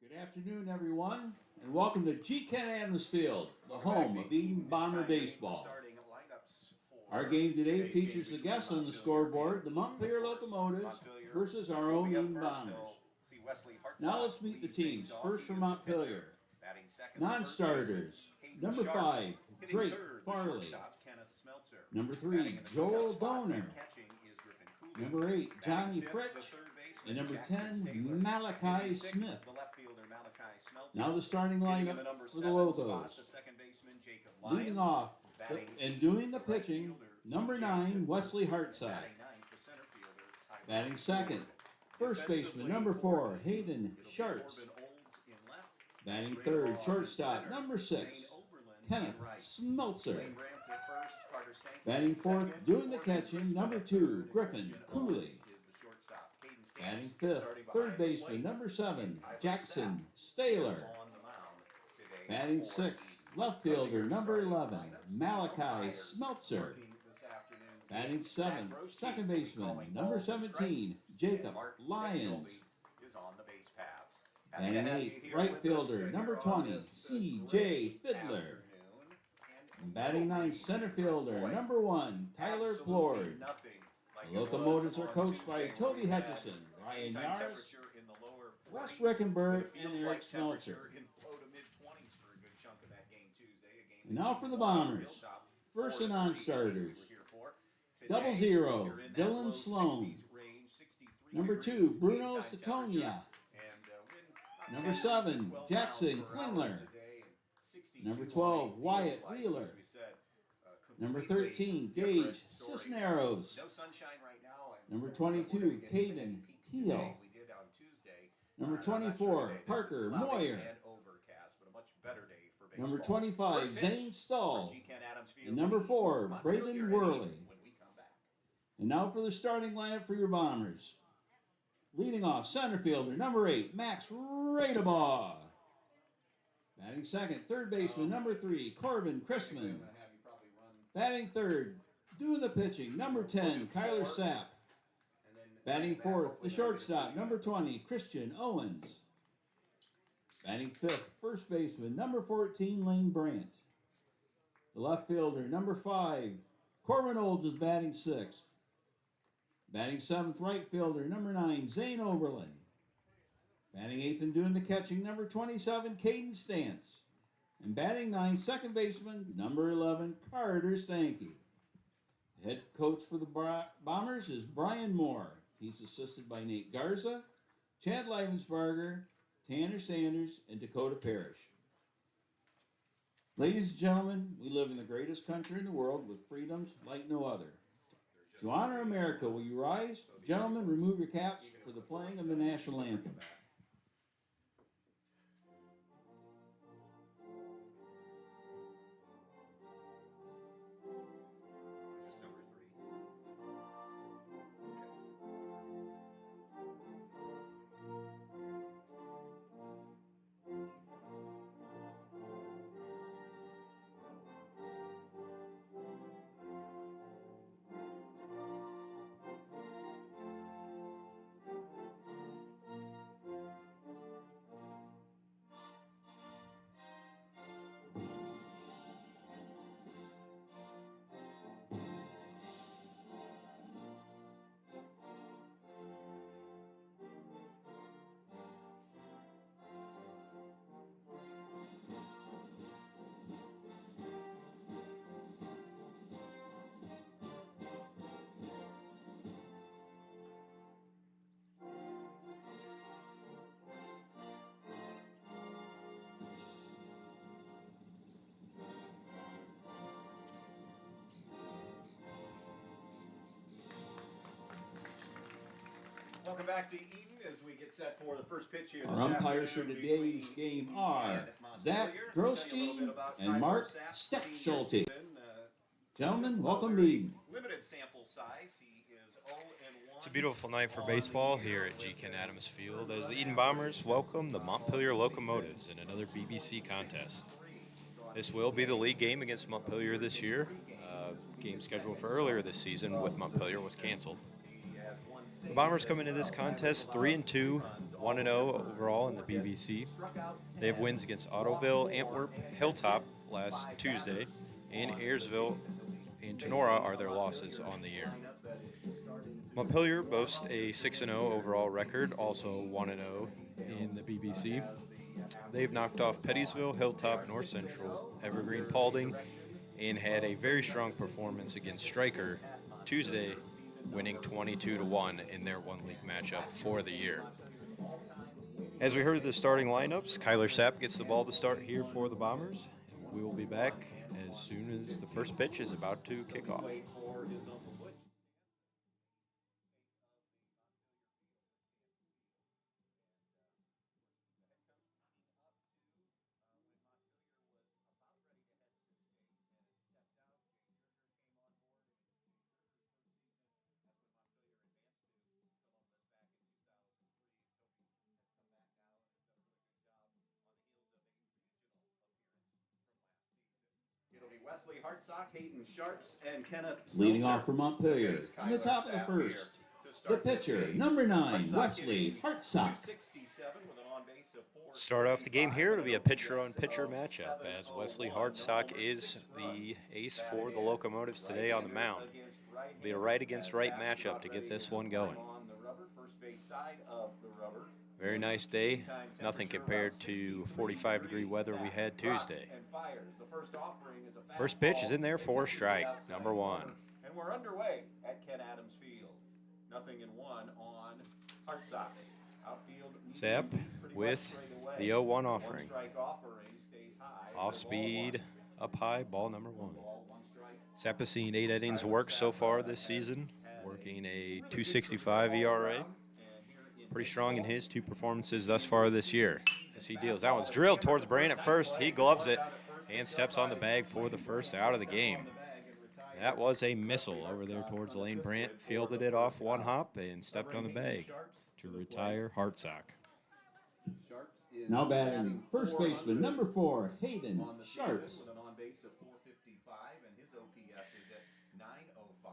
Good afternoon, everyone, and welcome to G. Ken Adams Field, the home of Eden Bomber Baseball. Our game today features the guests on the scoreboard, the Montpelier Locomotives versus our own Eden Bombers. Now let's meet the teams. First for Montpelier. Non-starters. Number 5, Drake Farley. Number 3, Joel Donor. Number 8, Johnny Fritch. And number 10, Malachi Smith. Now the starting lineup for the Logos. Leading off and doing the pitching, number 9, Wesley Hartside. Batting second, first baseman, number 4, Hayden Sharps. Batting third, shortstop, number 6, Kenneth Smeltzer. Batting fourth, doing the catching, number 2, Griffin Cooley. Batting fifth, third baseman, number 7, Jackson Staylor. Batting sixth, left fielder, number 11, Malachi Smeltzer. Batting seventh, second baseman, number 17, Jacob Lyons. Batting eighth, right fielder, number 20, C.J. Fiddler. Batting ninth, center fielder, number 1, Tyler Plord. The Locomotives are coached by Toby Hutchison, Ryan Yaris, Wes Rickenberg, and Eric Smeltzer. And now for the Bombers. First and non-starters. 00, Dylan Sloan. Number 2, Bruno Statonia. Number 7, Jackson Klingler. Number 12, Wyatt Wheeler. Number 13, Gage Cisneros. Number 22, Caden Teal. Number 24, Parker Moyer. Number 25, Zane Stahl. And number 4, Braden Worley. And now for the starting lineup for your Bombers. Leading off, center fielder, number 8, Max Radebaugh. Batting second, third baseman, number 3, Corbin Chrisman. Batting third, doing the pitching, number 10, Kyler Sapp. Batting fourth, the shortstop, number 20, Christian Owens. Batting fifth, first baseman, number 14, Lane Brandt. The left fielder, number 5, Corbin Olds is batting sixth. Batting seventh, right fielder, number 9, Zane Oberlin. Batting eighth and doing the catching, number 27, Caden Stantz. And batting ninth, second baseman, number 11, Carter Stanky. The head coach for the Bombers is Brian Moore. He's assisted by Nate Garza, Chad Leivensbarger, Tanner Sanders, and Dakota Parrish. Ladies and gentlemen, we live in the greatest country in the world with freedoms like no other. To honor America, will you rise? Gentlemen, remove your caps for the playing of the national anthem. Welcome back to Eden as we get set for the first pitch here. Our umpires for today's game are Zach Grosjean and Mark Steckschulte. Gentlemen, welcome to Eden. Limited sample size. He is 0-1. It's a beautiful night for baseball here at G. Ken Adams Field as the Eden Bombers welcome the Montpelier Locomotives in another BBC contest. This will be the league game against Montpelier this year. Game scheduled for earlier this season with Montpelier was canceled. The Bombers come into this contest 3-2, 1-0 overall in the BBC. They have wins against Ottoville, Antwerp, Hilltop last Tuesday, and Ayersville and Tenora are their losses on the year. Montpelier boasts a 6-0 overall record, also 1-0 in the BBC. They've knocked off Pettysville, Hilltop, North Central, Evergreen, Paulding, and had a very strong performance against Stryker Tuesday, winning 22-1 in their one-league matchup for the year. As we heard the starting lineups, Kyler Sapp gets the ball to start here for the Bombers. We will be back as soon as the first pitch is about to kick off. Wesley Hartsock, Hayden Sharps, and Kenneth Leading Smeltzer. off for Montpelier, in the top of the first, the pitcher, number 9, Wesley Hartsock. Start off the game here. It'll be a pitcher-on-pitcher matchup as Wesley Hartsock is the ace for the Locomotives today on the mound. It'll be a right-against-right matchup to get this one going. Very nice day. Nothing compared to 45-degree weather we had Tuesday. First pitch is in there for a strike, number 1. And we're underway at Ken Adams Field. 0-1 on Hartsock. Outfield Sapp with the 0-1 offering. Off speed, up high, ball number 1. Sapp has seen 8 innings work so far this season, working a .265 ERA. Pretty strong in his 2 performances thus far this year. As he deals, that one's drilled towards Brain at first. He gloves it and steps on the bag for the first out of the game. That was a missile over there towards Lane Brandt. Fielded it off one hop and stepped on the bag to retire Hartsock. Now batting first baseman, number 4, Hayden Sharps.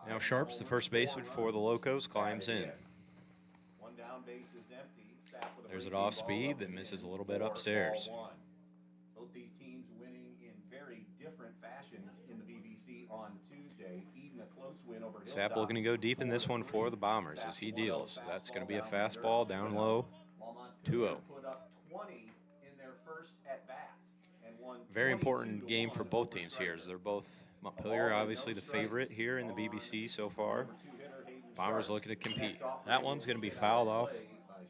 Now Sharps, the first baseman for the Locos, climbs in. There's an off speed that misses a little bit upstairs. Both these teams winning in very different fashions in the BBC on Tuesday. Eden a close win over Sapp looking to go deep in this one for the Bombers as he deals. That's going to be a fastball down low, 2-0. Very important game for both teams here as they're both Montpelier, obviously the favorite here in the BBC so far. Bombers looking to compete. That one's going to be fouled off,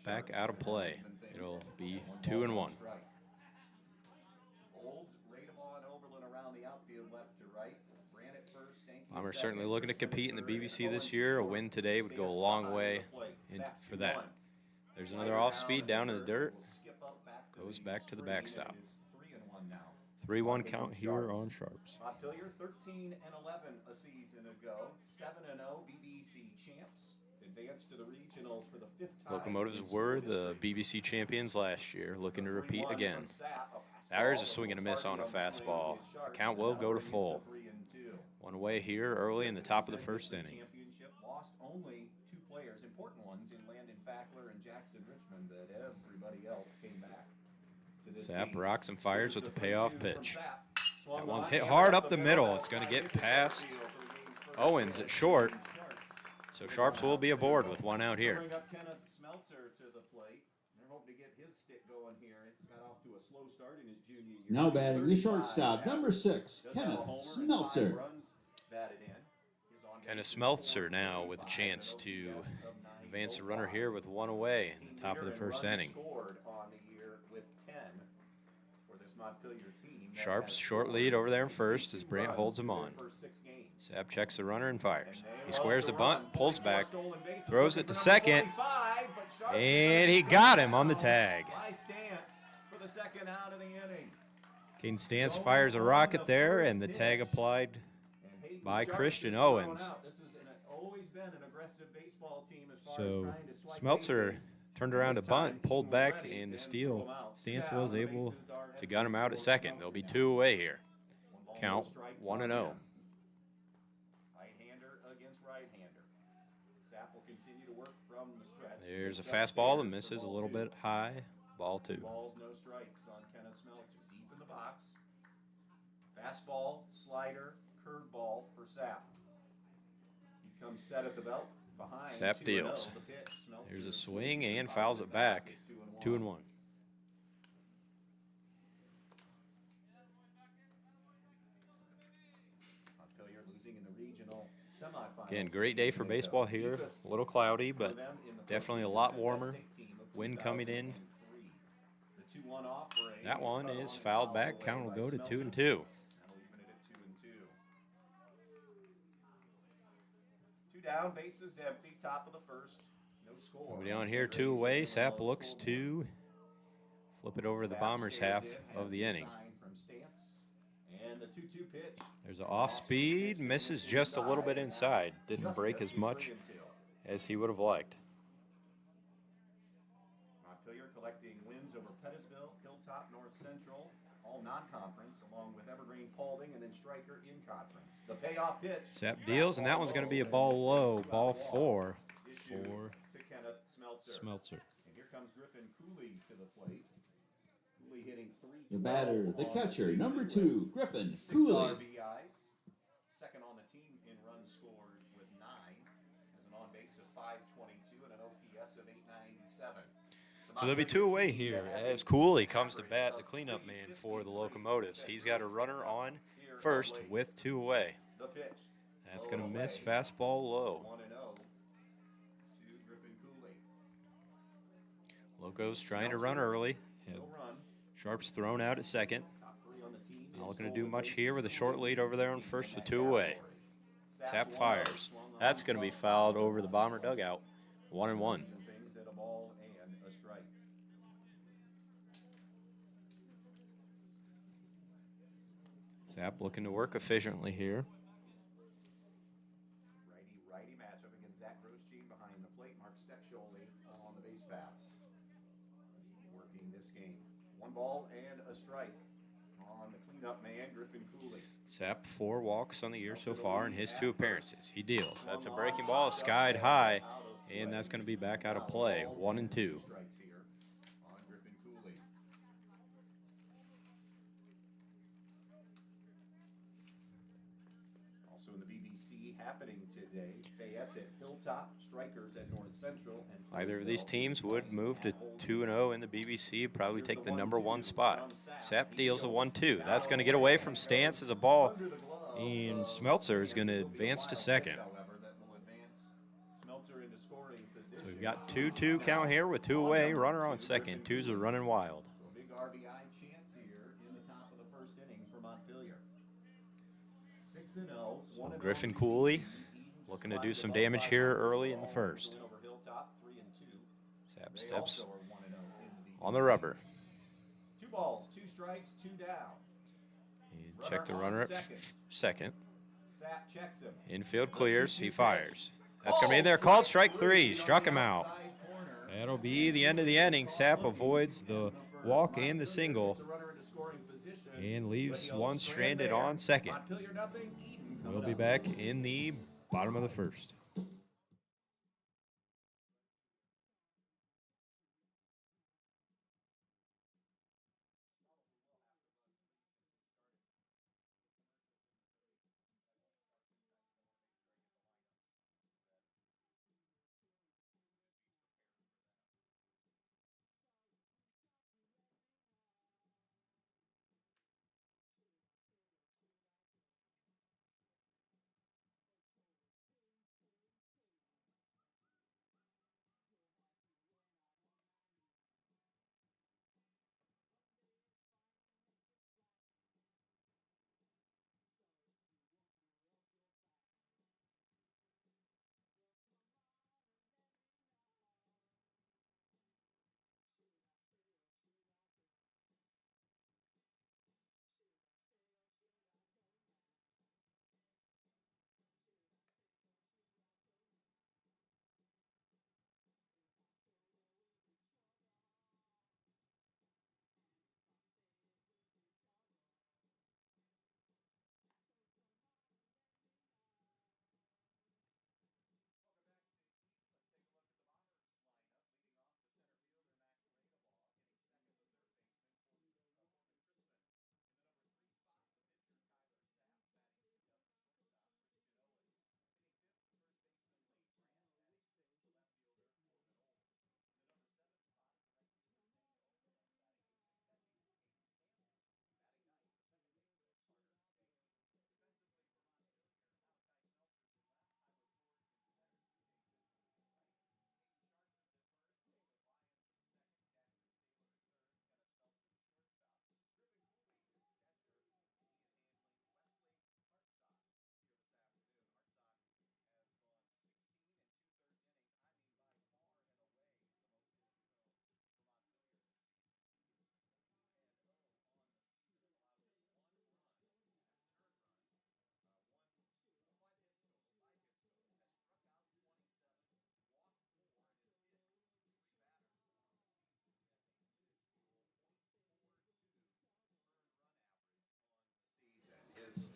back out of play. It'll be 2-1. Bombers certainly looking to compete in the BBC this year. A win today would go a long way for that. There's another off speed down in the dirt. Goes back to the backstop. 3-1 count here on Sharps. Montpelier 13-11 a season ago, 7-0 BBC champs. Advanced to the regionals for the 5th time. Locomotives were the BBC champions last year, looking to repeat again. There's a swing and a miss on a fastball. The count will go to full. One away here early in the top of the first inning. Lost only 2 players, important ones in Landon Fackler and Jackson Richmond, but everybody else came back. Sapp rocks and fires with the payoff pitch. That one's hit hard up the middle. It's going to get past Owens at short. So Sharps will be aboard with 1 out here. Bring up Kenneth Smeltzer to the plate. They're hoping to get his stick going here. It's got off to a slow start in his junior year. Now batting the shortstop, number 6, Kenneth Smeltzer. Kenneth Smeltzer now with a chance to advance the runner here with 1 away in the top of the first inning. Sharps short lead over there in first as Brandt holds him on. Sapp checks the runner and fires. He squares the bunt, pulls back, throws it to second, and he got him on the tag. Caden Stance fires a rocket there, and the tag applied by Christian Owens. So Smeltzer turned around to bunt, pulled back, and the steal. Stance was able to gun him out at second. There'll be 2 away here. Count 1-0. Right-hander against right-hander. Sapp will continue to work from the stretch. There's a fastball that misses a little bit high. Ball 2. Balls, no strikes on Kenneth Smeltzer. Deep in the box. Fastball, slider, curveball for Sapp. He comes set at the belt. Behind. Sapp deals. The pitch. There's a swing and fouls it back. 2-1. Montpelier losing in the regional semifinals. Again, great day for baseball here. A little cloudy, but definitely a lot warmer. Wind coming in. That one is fouled back. Count will go to 2-2. That'll even it at 2-2. 2 down, bases empty, top of the first. No score. Moving on here, 2 away. Sapp looks to flip it over the Bombers' half of the inning. And the 2-2 pitch. There's an off-speed, misses just a little bit inside. Didn't break as much as he would have liked. Montpelier collecting wins over Pettisville, Hilltop, North Central, all non-conference, along with Evergreen, Paulding, and then Stryker in conference. The payoff pitch. Sapp deals, and that one's going to be a ball low. Ball 4 for to Kenneth Smeltzer. And here comes Griffin Cooley to the plate. Cooley hitting 312. The batter, the catcher, number 2, Griffin 6 Cooley. RBIs. Second on the team in runs scored with 9. Has an on-base of 522 and an OPS of 897. So there'll be 2 away here as Cooley comes to bat, the cleanup man for the Locomotives. He's got a runner on first with 2 away. The pitch. That's going to miss, fastball low. 1-0 to Griffin Cooley. Locos trying to run early. No run. Sharp's thrown out at second. Top 3 on the team. Not looking to do much here with a short lead over there on first with 2 away. Sapp fires. That's going to be fouled over the Bomber dugout. 1-1. Things at a ball and a strike. Sapp looking to work efficiently here. Righty matchup against Zach Grosjean behind the plate. Mark Steckschulte on the base paths. Working this game. 1 ball and a strike on the cleanup man, Griffin Cooley. Sapp 4 walks on the year so far in his 2 appearances. He deals. That's a breaking ball, skied high, and that's going to be back out of play. 1-2. Strikes here on Griffin Cooley. Also in the BBC happening today, Fayette's at Hilltop, Strikers at North Central, and Either of these teams would move to 2-0 in the BBC, probably take the number 1 spot. Sapp deals a 1-2. That's going to get away from Stance as a ball, and Smeltzer is going to advance to second. So we've got 2-2 count here with 2 away, runner on second. 2's are running wild. So a big RBI chance here in the top of the first inning for Montpelier. 6-0. Griffin Cooley looking to do some damage here early in the first. Sapp steps on the rubber. 2 balls, 2 strikes, 2 down. And check the runner at second. Sapp checks him. Infield clears, he fires. That's going to be in there. Called strike 3. Struck him out. That'll be the end of the inning. Sapp avoids the walk and the single and leaves one stranded on second. We'll be back in the bottom of the first.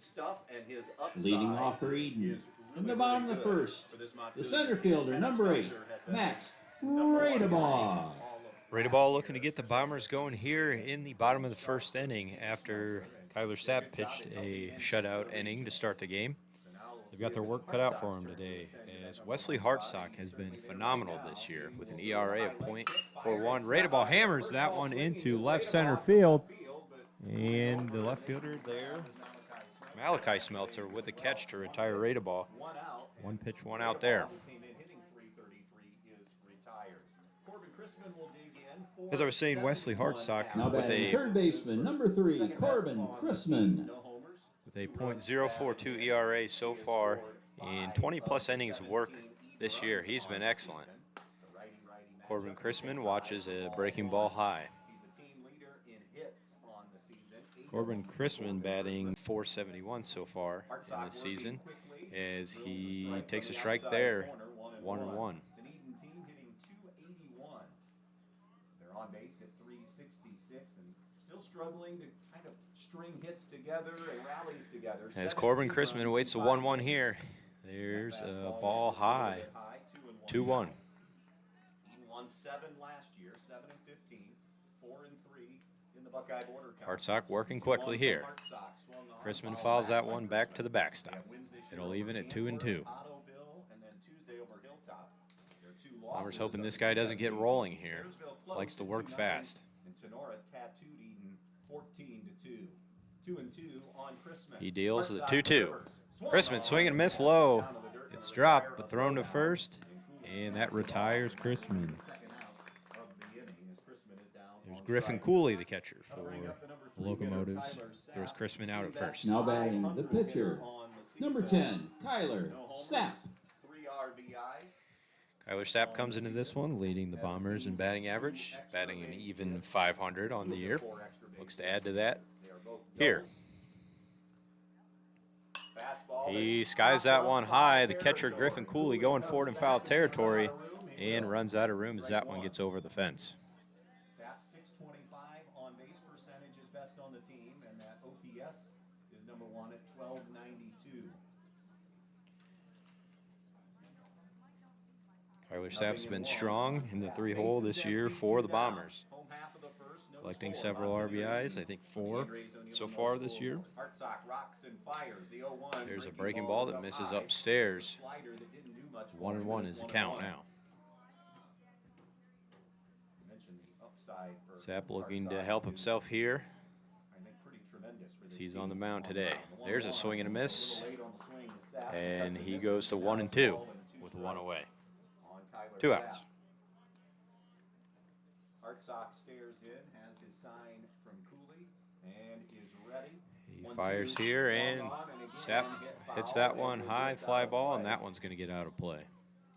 stuff, and his upside Leading off for Eden. is In really, the bottom of really the good first, for this the Montpelier center team. fielder, Kenneth number 8, Spencer had been Max number 1 Radebaugh. Radebaugh looking to get the Bombers going here in the bottom of the first inning after Kyler Sapp pitched a shutout inning to start the game. They've got their work cut out for him today, as Wesley Hartsock has been phenomenal this year with an ERA of .41. Radebaugh hammers that one into left center field, and the left fielder there, Malachi Smeltzer, with a catch to retire Radebaugh. 1 pitch, 1 out there. As I was saying, Wesley Hartsock Now with batting a third baseman, number 3, Corbin Chrisman. with a .042 ERA so far in 20-plus innings of work this year. He's been excellent. Corbin Chrisman watches a breaking ball high. Corbin Chrisman batting .471 so far in this season, as he takes a strike there, 1-1. They're on base at 366 and still struggling to kind of string hits together and rallies together. As Corbin Chrisman waits the 1-1 here, there's a ball high, 2-1. Eden won 7 last year, 7 and 15, 4 and 3 in the Buckeye Border Conference. Hartsock working quickly here. Chrisman fouls that one back to the backstop. It'll even at 2-2. Bombers hoping this guy doesn't get rolling here. Likes to work fast. He deals the 2-2. Chrisman swing and miss low. It's dropped, but thrown to first, and that retires Chrisman. There's Griffin Cooley, the catcher for the Locomotives. Throws Chrisman out at first. Now batting the pitcher, number 10, Kyler Sapp. Kyler Sapp comes into this one, leading the Bombers in batting average, batting an even .500 on the year. Looks to add to that here. He skies that one high. The catcher, Griffin Cooley, going forward in foul territory and runs out of room as that one gets over the fence. Sapp's 625 on base percentage is best on the team, and that OPS is number 1 at 1292. Kyler Sapp's been strong in the 3-hole this year for the Bombers, collecting several RBIs, I think 4 so far this year. There's a breaking ball that misses upstairs. 1-1 is the count now. Sapp looking to help himself here. He's on the mound today. There's a swing and a miss, and he goes to 1-2 with 1 away. 2 outs. Hartsock stares in, has his sign from Cooley, and is ready. He fires here, and Sapp hits that one high, fly ball, and that one's going to get out of play.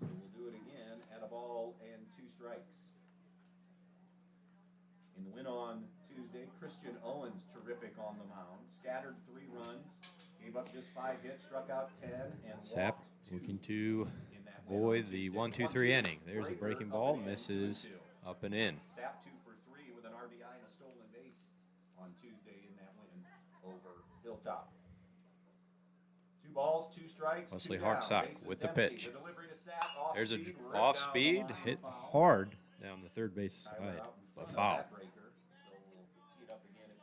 So we'll do it again at a ball and 2 strikes. In the win on Tuesday, Christian Owens terrific on the mound. Scattered 3 runs, gave up just 5 hits, struck out 10, and Sapp walked 2 looking to in that avoid the 1-2-3 inning. There's a breaking ball, misses up and in. Sapp 2 for 3 with an RBI and a stolen base on Tuesday in that win over Hilltop. 2 balls, 2 strikes. Wesley 2 down. Hartsock Bases with the empty. pitch. The delivery to Sapp, off There's a speed, ripped off down the speed, line, hit foul. hard down the third base Tyler side, out in but front of foul. that breaker, so we'll tee it up again at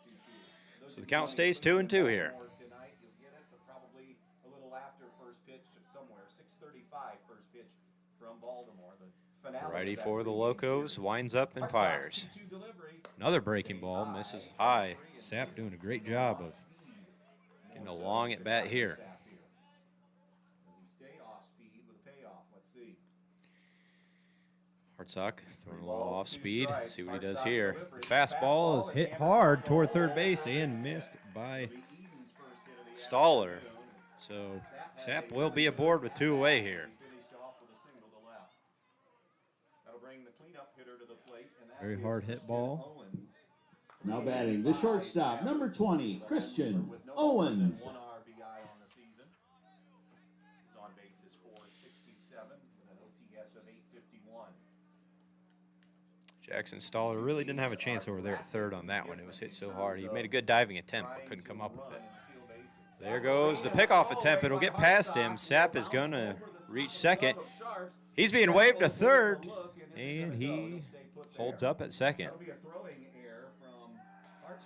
2-2. So the count stays 2-2 here. Tonight, you'll get it, but probably a little after first pitch somewhere. 6:35 first pitch from Baltimore. The finale Righty of that for the 3-game Locos, series. winds up and Hartsock's fires. 2-2 delivery. Another breaking ball, misses high. Sapp doing a great job of getting a long at bat here. Does he stay off speed with a payoff? Let's see. Hartsock throwing a little off speed. See what he does here. The fastball is hit hard toward third base and missed by Staller. So Sapp will be aboard with 2 away here. Finished off with a single to left. That'll bring the cleanup hitter to the plate, and that Very is hard hit Christian ball. Owens. Now batting the shortstop, number 20, Christian Owens. 1 RBI on the season. His on base is .467 with an OPS of .851. Jackson Staller really didn't have a chance over there at third on that one. It was hit so hard. He made a good diving attempt, but couldn't come up with it. There goes the pickoff attempt. It'll get past him. Sapp is going to reach second. He's being waved to third, and he holds up at second.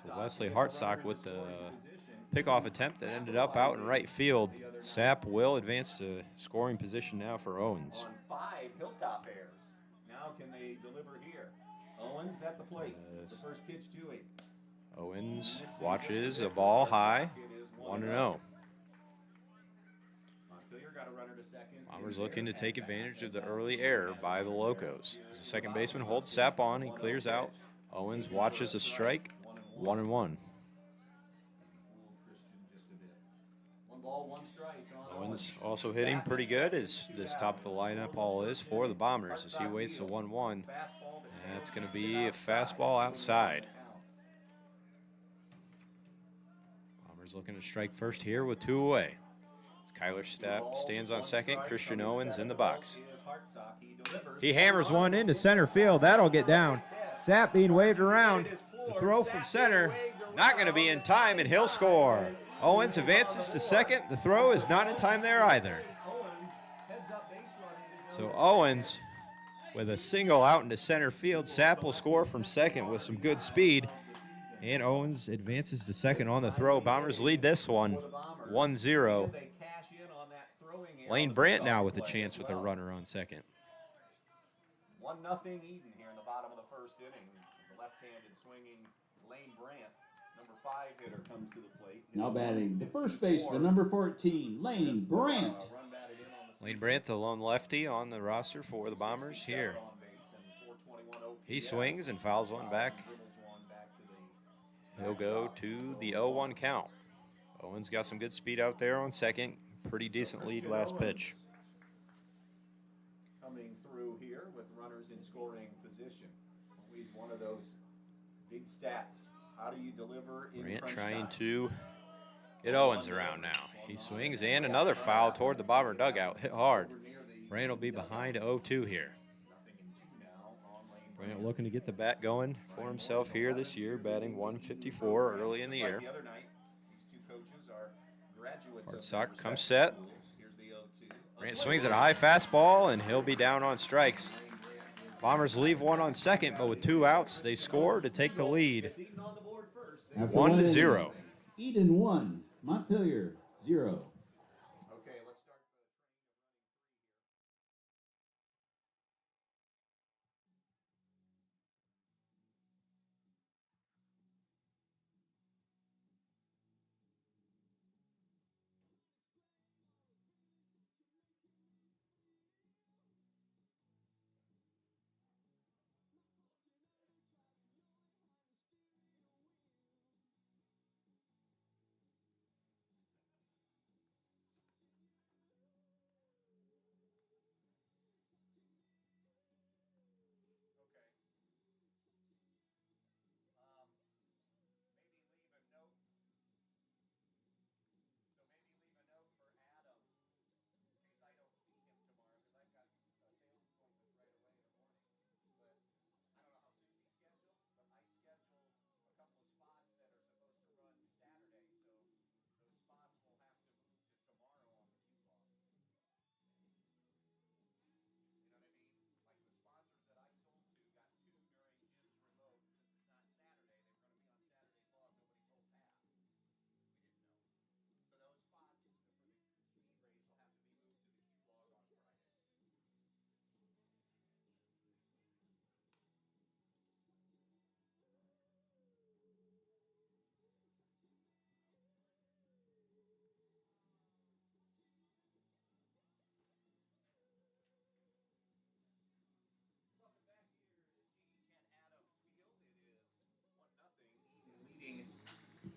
So Wesley Hartsock with the pickoff attempt that ended up out in right field. Sapp will advance to scoring position now for Owens. On 5 Hilltop airs. Now can they deliver here? Owens at the plate. The first pitch to him. Owens watches a ball high, 1-0. Montpelier got a runner to second. Bombers looking to take advantage of the early error by the Locos. As the second baseman holds Sapp on, he clears out. Owens watches a strike, 1-1. Owens also hitting pretty good as this top of the lineup all is for the Bombers as he waits a 1-1. And that's going to be a fastball outside. Bombers looking to strike first here with 2 away. As Kyler Sapp stands on second, Christian Owens in the box. He hammers one into center field. That'll get down. Sapp being waved around. The throw from center, not going to be in time, and he'll score. Owens advances to second. The throw is not in time there either. So Owens with a single out into center field. Sapp will score from second with some good speed. And Owens advances to second on the throw. Bombers lead this one 1-0. Lane Brandt now with a chance with a runner on second. 1-0 Eden here in the bottom of the first inning. The left-handed swinging Lane Brandt, number 5 hitter, comes to the plate. Now batting the first baseman, number 14, Lane Brandt. Lane Brandt, the lone lefty on the roster for the Bombers here. He swings and fouls one back. He'll go to the 0-1 count. Owens got some good speed out there on second. Pretty decent lead last pitch. Coming through here with runners in scoring position. Always one of those big stats. How do you deliver in Brandt crunch trying time? to get Owens around now. He swings and another foul toward the Bomber dugout. Hit hard. Brandt will be behind 0-2 here. Brandt looking to get the bat going for himself here this year, batting 154 early in the year. Hartsock comes set. Brandt swings at a high fastball, and he'll be down on strikes. Bombers leave one on second, but with 2 outs, they score to take the lead. 1-0. Eden 1, Montpelier 0. Okay, let's start.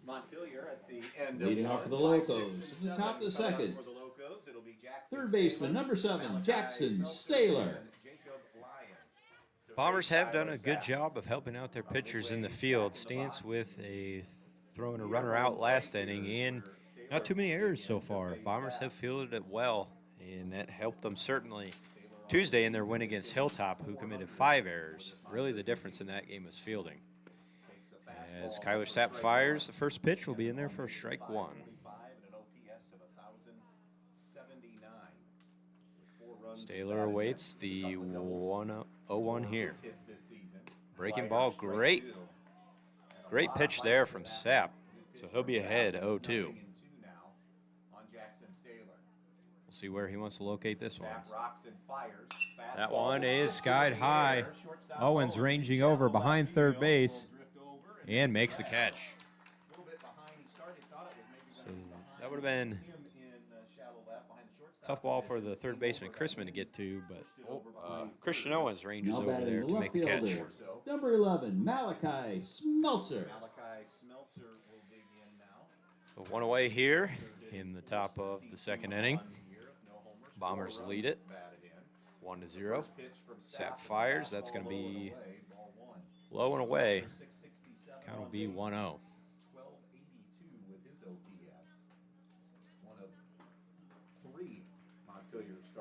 Montpelier at the end Leading of off for the 5, Locos. 6, At and the top of the 7. second. For the Locos, it'll be Jackson Third baseman, Staler, number 7, Malachi Jackson Smeltzer, Staler. and Jacob Lyons. Bombers have done a good job of helping out their pitchers in the field. Stance with throwing a runner out last inning, and not too many errors so far. Bombers have fielded it well, and that helped them certainly Tuesday in their win against Hilltop, who committed 5 errors. Really the difference in that game was fielding. As Kyler Sapp fires, the first pitch will be in there for strike 1. Staler awaits the 1-0-1 here. Breaking ball, great pitch there from Sapp. So he'll be ahead 0-2. We'll see where he wants to locate this one. That one is skied high. Owens ranging over behind third base and makes the catch. So that would have been a tough ball for the third baseman Chrisman to get to, but Christian Owens ranges over there to make the catch. Number 11, Malachi Smeltzer. So one away here in the top of the second inning. Bombers lead it 1-0. Sapp fires. That's going to be low and away. Count will be 1-0.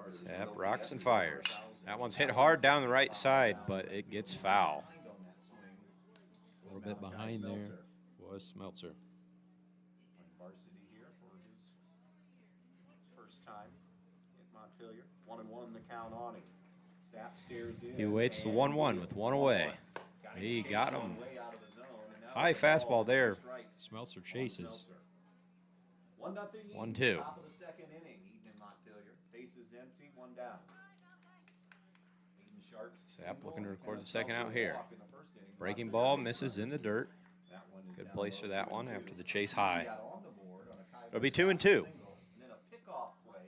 Sapp rocks and fires. That one's hit hard down the right side, but it gets foul. A little bit behind there was Smeltzer. Varsity here for his first time at Montpelier. 1-1 the count on him. Sapp stares in. He waits the 1-1 with one away. He got him. High fastball there. Smeltzer chases. 1-2. Top of the second inning. Eden in Montpelier. Bases empty, one down. Sapp looking to record the second out here. Breaking ball misses in the dirt. Good place for that one after the chase high. It'll be 2-2. And then a pickoff play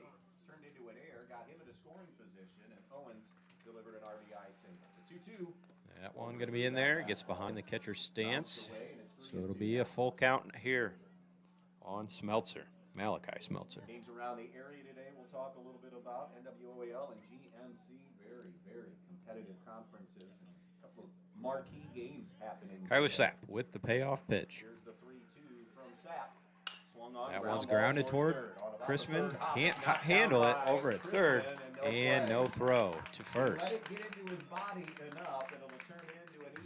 turned into an error, got him at a scoring position, and Owens delivered an RBI single. The 2-2. That one going to be in there. Gets behind the catcher's stance. So it'll be a full count here on Smeltzer, Malachi Smeltzer. Games around the area today. We'll talk a little bit about NWOAL and GMC. Very, very competitive conferences and a couple of marquee games happening. Kyler Sapp with the payoff pitch. Here's the 3-2 from Sapp. Swung on, That one's grounded toward Chrisman. Can't handle it over at third, and no throw to first.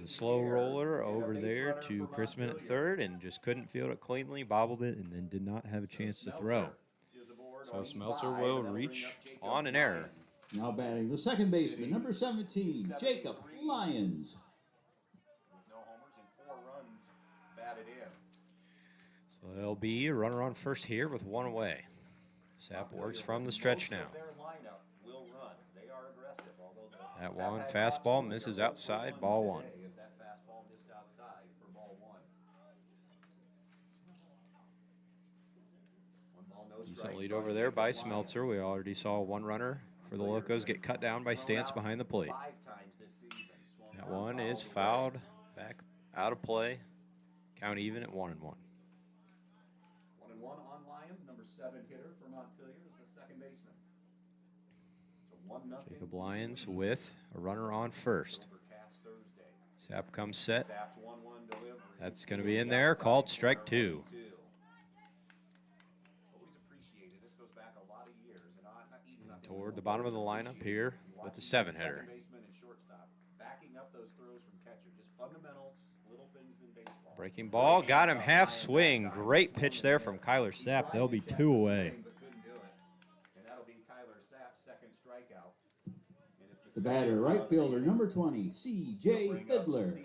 A slow roller over there to Chrisman at third, and just couldn't field it cleanly, bobbled it, and then did not have a chance to throw. So Smeltzer will reach on an error. Now batting the second baseman, number 17, Jacob Lyons. No homers and 4 runs batted in. So there'll be a runner on first here with one away. Sapp works from the stretch now. That one fastball misses outside, ball one. Decent lead over there by Smeltzer. We already saw one runner for the Locos get cut down by Stance behind the plate. That one is fouled back out of play. Count even at 1-1. 1-1 on Lyons. Number 7 hitter for Montpelier is the second baseman. So 1-0. Jacob Lyons with a runner on first. Sapp comes set. That's going to be in there. Called strike 2. Toward the bottom of the lineup here with the 7 hitter. Breaking ball, got him half swing. Great pitch there from Kyler Sapp. They'll be 2 away. The batter, right fielder, number 20, C.J. Fiddler.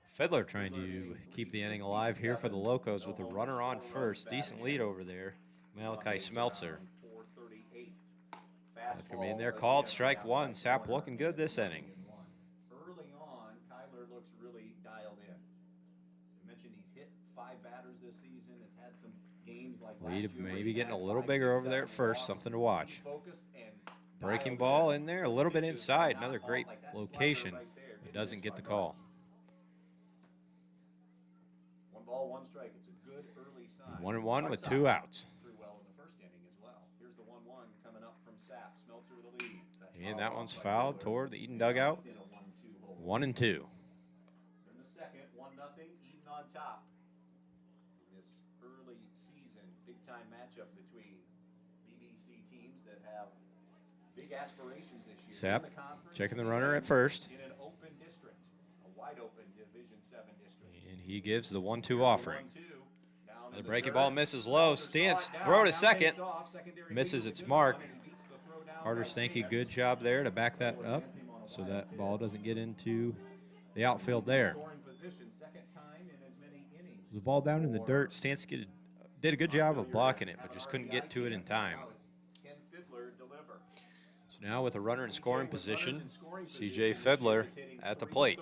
Fiddler trying to keep the inning alive here for the Locos with a runner on first. Decent lead over there. Malachi Smeltzer. That's going to be in there. Called strike 1. Sapp looking good this inning. Early on, Kyler looks really dialed in. You mentioned he's hit 5 batters this season, has had some games like last year. Maybe getting a little bigger over there at first. Something to watch. Breaking ball in there, a little bit inside. Another great location. He doesn't get the call. 1 ball, 1 strike. It's a good early sign. 1-1 with 2 outs. And that one's fouled toward the Eden dugout. 1-2. In the second, 1-0, Eden on top. In this early season, big-time matchup between BBC teams that have big aspirations this year. Sapp checking the runner at first. In an open district, a wide-open Division 7 district. And he gives the 1-2 offering. The breaking ball misses low. Stance throw to second. Misses its mark. Carter Stanky, good job there to back that up so that ball doesn't get into the outfield there. The ball down in the dirt. Stansky did a good job of blocking it, but just couldn't get to it in time. So now with a runner in scoring position, C.J. Fedler at the plate.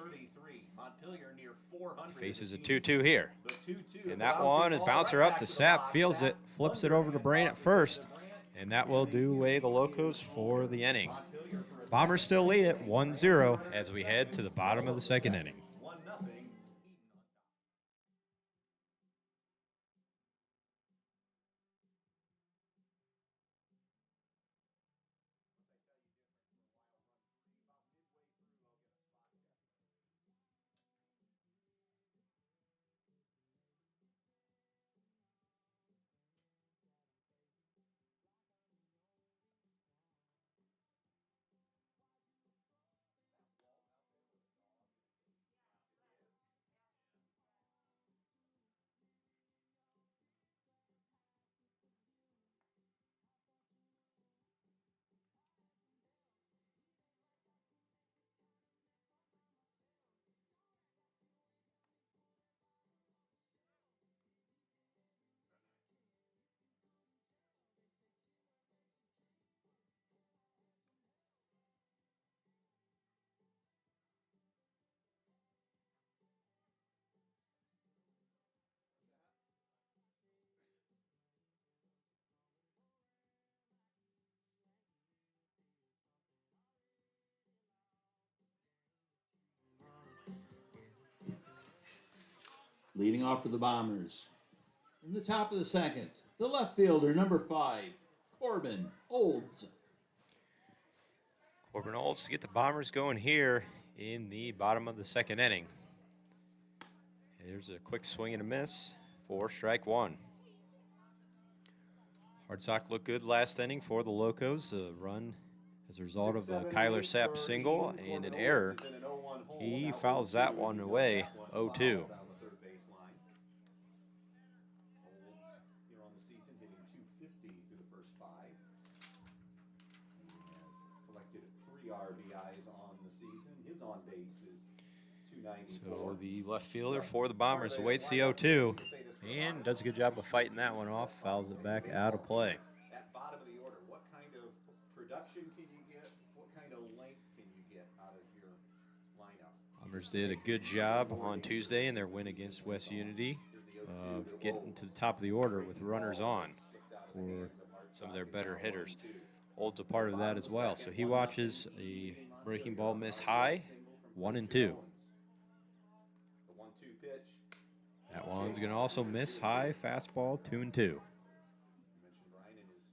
He faces a 2-2 here. And that one is bouncer up to Sapp, feels it, flips it over to Brain at first, and that will do away the Locos for the inning. Bombers still lead it 1-0 as we head to the bottom of the second inning. Leading off for the Bombers. In the top of the second, the left fielder, number 5, Corbin Olds. Corbin Olds to get the Bombers going here in the bottom of the second inning. Here's a quick swing and a miss for strike one. Hard Sock looked good last inning for the Locos. The run as a result of a Kyler Sapp single and an error. He fouls that one away, 0-2. So the left fielder for the Bombers awaits the 0-2 and does a good job of fighting that one off. Fouls it back out of play. At bottom of the order, what kind of production can you get? What kind of length can you get out of your lineup? Bombers did a good job on Tuesday in their win against West Unity of getting to the top of the order with runners on for some of their better hitters. Olds a part of that as well. So he watches a breaking ball miss high, 1-2. That one's going to also miss high, fastball, 2-2. You mentioned Brian in his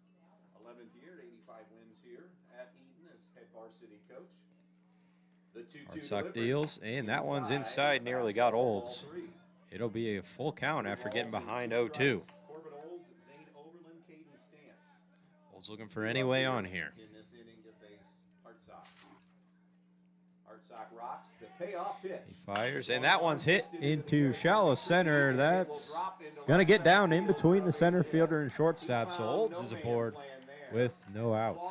11th year, 85 wins here at Eden as head varsity coach. The 2-2 Hard Sock deals, and that one's inside, nearly got Olds. It'll be a full count after getting behind 0-2. Corbin Olds, Zane Oberlin, Caden Stance. Olds looking for any way on here. In this inning to face Hard Sock. Hard Sock rocks the payoff pitch. He fires, and that one's hit into shallow center. That's going to get down in between the center fielder and shortstop, so Olds is aboard with no outs.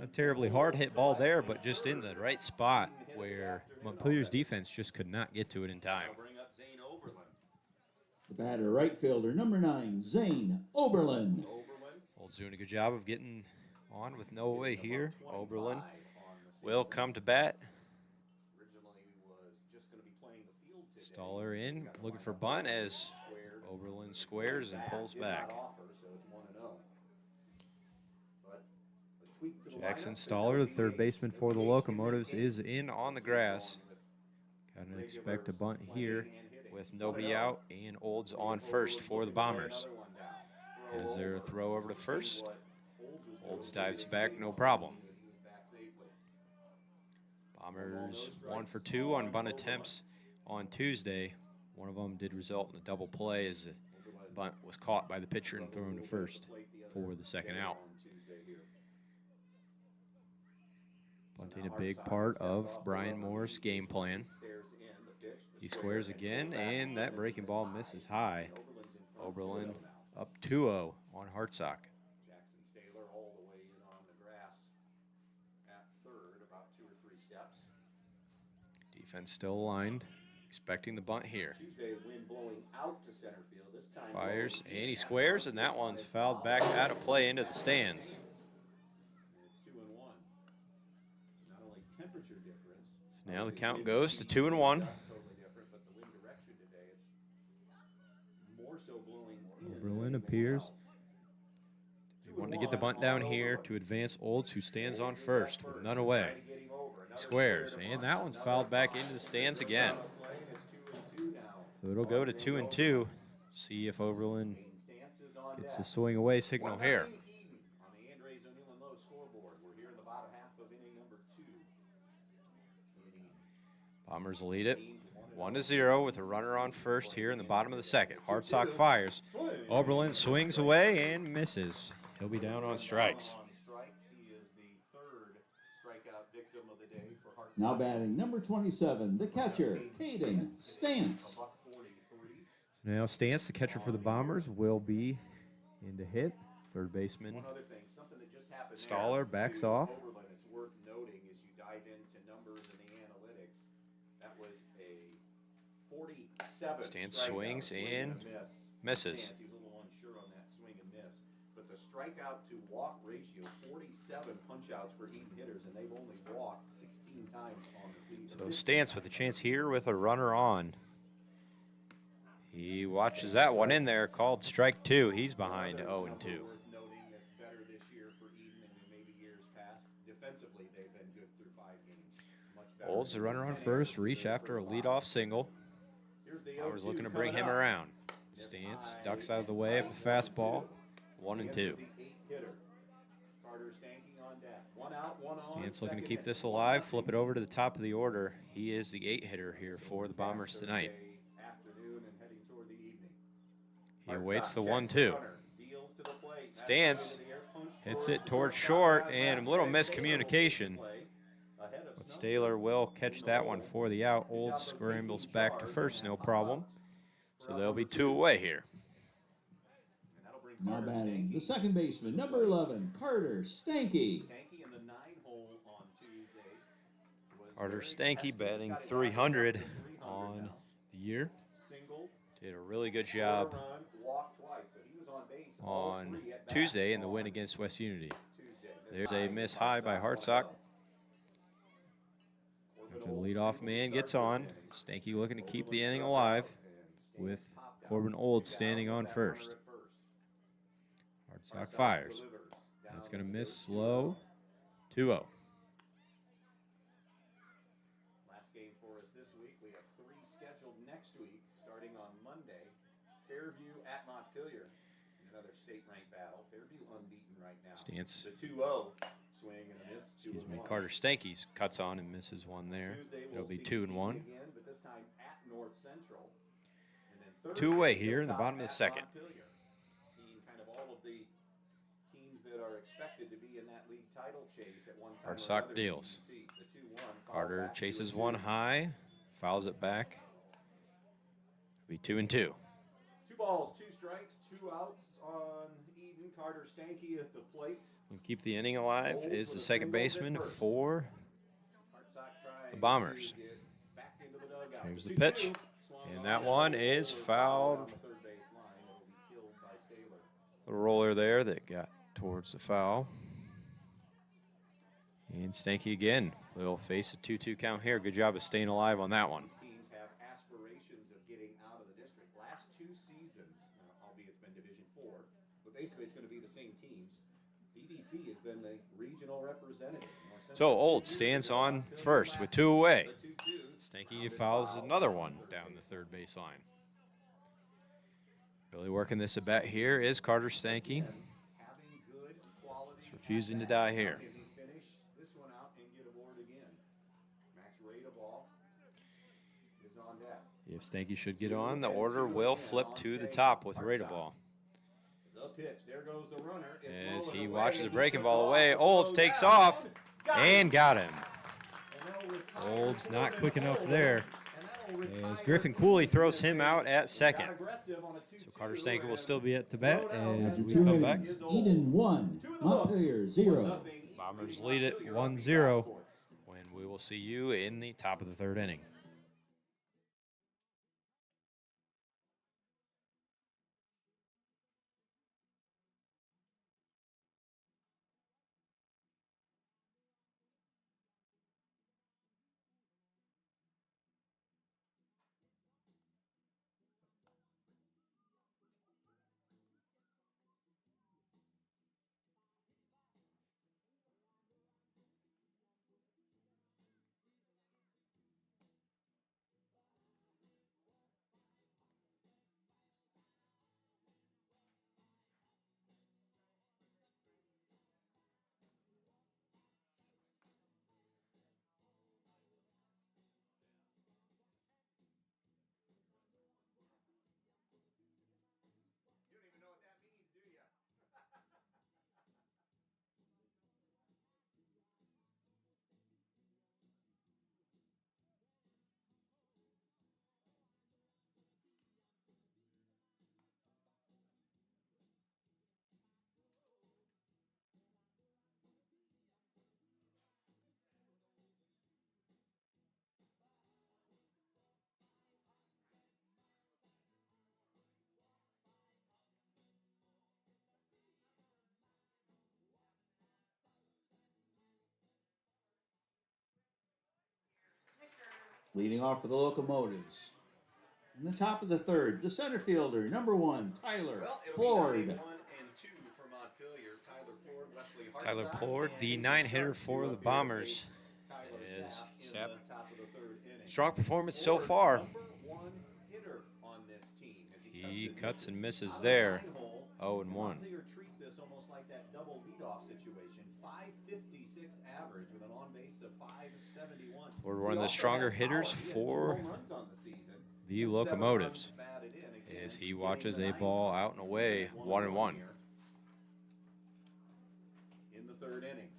A terribly hard hit ball there, but just in the right spot where Montpelier's defense just could not get to it in time. The batter, right fielder, number 9, Zane Oberlin. Olds doing a good job of getting on with no away here. Oberlin will come to bat. Staller in, looking for bunt as Oberlin squares and pulls back. Jackson Staller, the third baseman for the Locomotives, is in on the grass. Kind of expect a bunt here with nobody out and Olds on first for the Bombers. Is there a throw over to first? Olds dives back, no problem. Bombers 1 for 2 on bunt attempts on Tuesday. One of them did result in a double play as the bunt was caught by the pitcher and thrown to first for the second out. Bunting a big part of Brian Moore's game plan. He squares again, and that breaking ball misses high. Oberlin up 2-0 on Hard Sock. steps. Defense still aligned, expecting the bunt here. Tuesday, the wind blowing out to center field. This time Fires, blowing and in he at squares, right and that field. one's fouled back out of play into the stands. And it's 2-1. Not only temperature difference. So now the obviously count wind goes to speed 2-1. is totally different, but the wind direction today, it's more so blowing in than Oberlin anything appears. else. Wanting to get the bunt down here to advance Olds, who stands on first with none away. He squares, and that one's fouled back into the stands again. So it'll go to 2-2. See if Oberlin gets the swing away signal here. On the Andres O'Neill Low scoreboard, we're here in the bottom half of inning number 2. Bombers lead it 1-0 with a runner on first here in the bottom of the second. Hardsock fires. Oberlin swings away and misses. He'll be down on strikes. He is the third strikeout victim of the day for Hart. Now batting number 27, the catcher, Caden Stance. $1.43. So now Stance, the catcher for the Bombers, will be in to hit. Third baseman One other thing, something that just happened Staller there backs to off. Oberlin, it's worth noting as you dive into numbers and the analytics. That was a 47. Stance strikeout swings swing and a miss. misses. Stance, he was a little unsure on that swing and miss. But the strikeout to walk ratio, 47 punch-outs for Eden hitters, and they've only walked 16 times on the season. So Stance with a chance here with a runner on. He watches that one in there, called strike 2. He's behind 0-2. Worth noting that's better this year for Eden than in maybe years past. Defensively, they've been good through 5 games. Much better. Olds the runner on first, reach after a leadoff single. Here's the Bombers 0-2 looking to bring him coming up. around. Stance ducks out of the way of a fastball. 1-2. Stance is the 8th hitter. Carter Stanky on deck. 1 out, 1 on. Stance looking to second keep inning. this alive, flip it over to the top of the order. He is the 8 hitter here for the Bombers tonight. Afternoon and heading toward the evening. He awaits the Hart Sox 1-2. checks the runner, deals to the plate. Stance That's air punch hits towards it the towards shortstop. short, and a little miscommunication. Ahead of But Snelson. Staler will catch that one for the out. Olds scrambles back to first, no problem. So they'll be 2 away here. And that'll bring Now Carter batting the Stanky. second baseman, number 11, Carter Stanky. Stanky in the 9-hole on Tuesday. Was Carter very Stanky tested. batting He's got it 300 down to 300 on now. the year. Single, Did a really good score a job run, walk twice. So he was on base all on 3 at-bats Tuesday in the on win against West Unity. Tuesday. There's a miss high by Hardsock. After the leadoff man gets on, Stanky looking to keep the inning alive with Corbin Old standing on first. Hardsock fires. That's going to miss slow. 2-0. Last game for us this week. We have 3 scheduled next week, starting on Monday. Fairview at Montpelier. Another state-ranked battle. Fairview unbeaten right now. Stance. The 2-0 swing and a miss. Excuse me, 2-1. Carter Stanky cuts on and misses one there. Tuesday, It'll we'll be see 2-1. again, but this time at North Central. And then 2 away Thursday, here in the Hilltop bottom of the at second. Montpelier. Seeing kind of all of the teams that are expected to be in that league title chase at one time or Hardsock another. deals. The 2-1 followed Carter back chases 2-2. one high, fouls it back. It'll be 2-2. 2 balls, 2 strikes, 2 outs on Eden. Carter Stanky at the plate. And keep the inning alive is the second baseman for Hardsock trying the Bombers. to get back into the dugout. Here's the 2-2. pitch, Swung and on that and one rolled is foul fouled. down the third base line. It'll be killed by Staler. Little roller there that got towards the foul. And Stanky again will face a 2-2 count here. Good job of staying alive on that one. These teams have aspirations of getting out of the district. Last 2 seasons, albeit it's been Division 4, but basically it's going to be the same teams. BBC has been the regional representative. So Old stands on first with 2 away. The 2-2. Stanky fouls another one down the third base line. Really working this a bet here is Carter Stanky. Having good quality. He's refusing to die here. Can he finish this one out and get aboard again? Max Rada ball is on deck. If Stanky should get on, the order will flip to the top with Radaball. The pitch. There goes the runner. It's As low and he away. watches a He breaking took ball off. away, It Olds slowed takes down. off Got and it. got him. And that'll retire Olds not Corbin quick enough Old. there. And that'll retire As Griffin Cooley throws him out at Got second. aggressive on a 2-2 So Carter Stanky will and still be at the bat slowed down as and we 2 come back. innings, Eden 1, 2 in the books. Montpelier 0. 1-0. Bombers lead it 1-0 when we will see you in the top of the third inning. You don't even know what that means, do you? Leading off for the Locomotives. In the top of the third, the center fielder, number 1, Tyler Well, it'll Plord. be 9-1 and 2 for Montpelier. Tyler Plord, Wesley Tyler Hartsock, Plord, and the Ethan 9-hitter Sharp for due the up here to Bombers. face Tyler Is Sapp Sapp. in the top of the third inning. Strong performance so Plord, far. number 1 hitter on this team as He cuts and misses Out of there. the 9-hole, 0-1. Montpelier treats this almost like that double leadoff situation. 556 average with an on base of 571. Plord, one He of the also stronger has hitters power. He has 2 for home runs on the season. the And 7 Locomotives, runs batted in. Again, as he hitting watches the a nine ball spot. out and away, So 1-1. here in the third inning.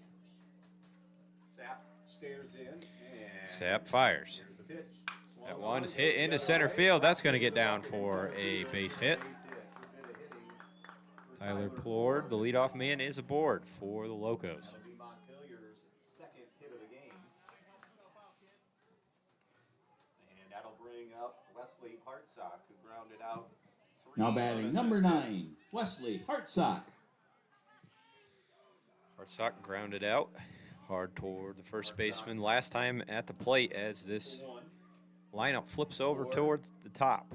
Sapp stares in and Sapp fires. here's the pitch. Swung That on, one is goes hit the into other center way. field. That's Drops going to into get the down bucket in for center a field. base hit. Good bit of hitting for Tyler Plord, the leadoff man, is aboard for the Locos. That'll be Montpelier's second hit of the game. And that'll bring up Wesley Hartsock, who grounded out 3 Now batting, number unassisted. 9, Wesley Hartsock. Hartsock grounded out hard toward the first baseman last time at the plate as this lineup flips over towards the top.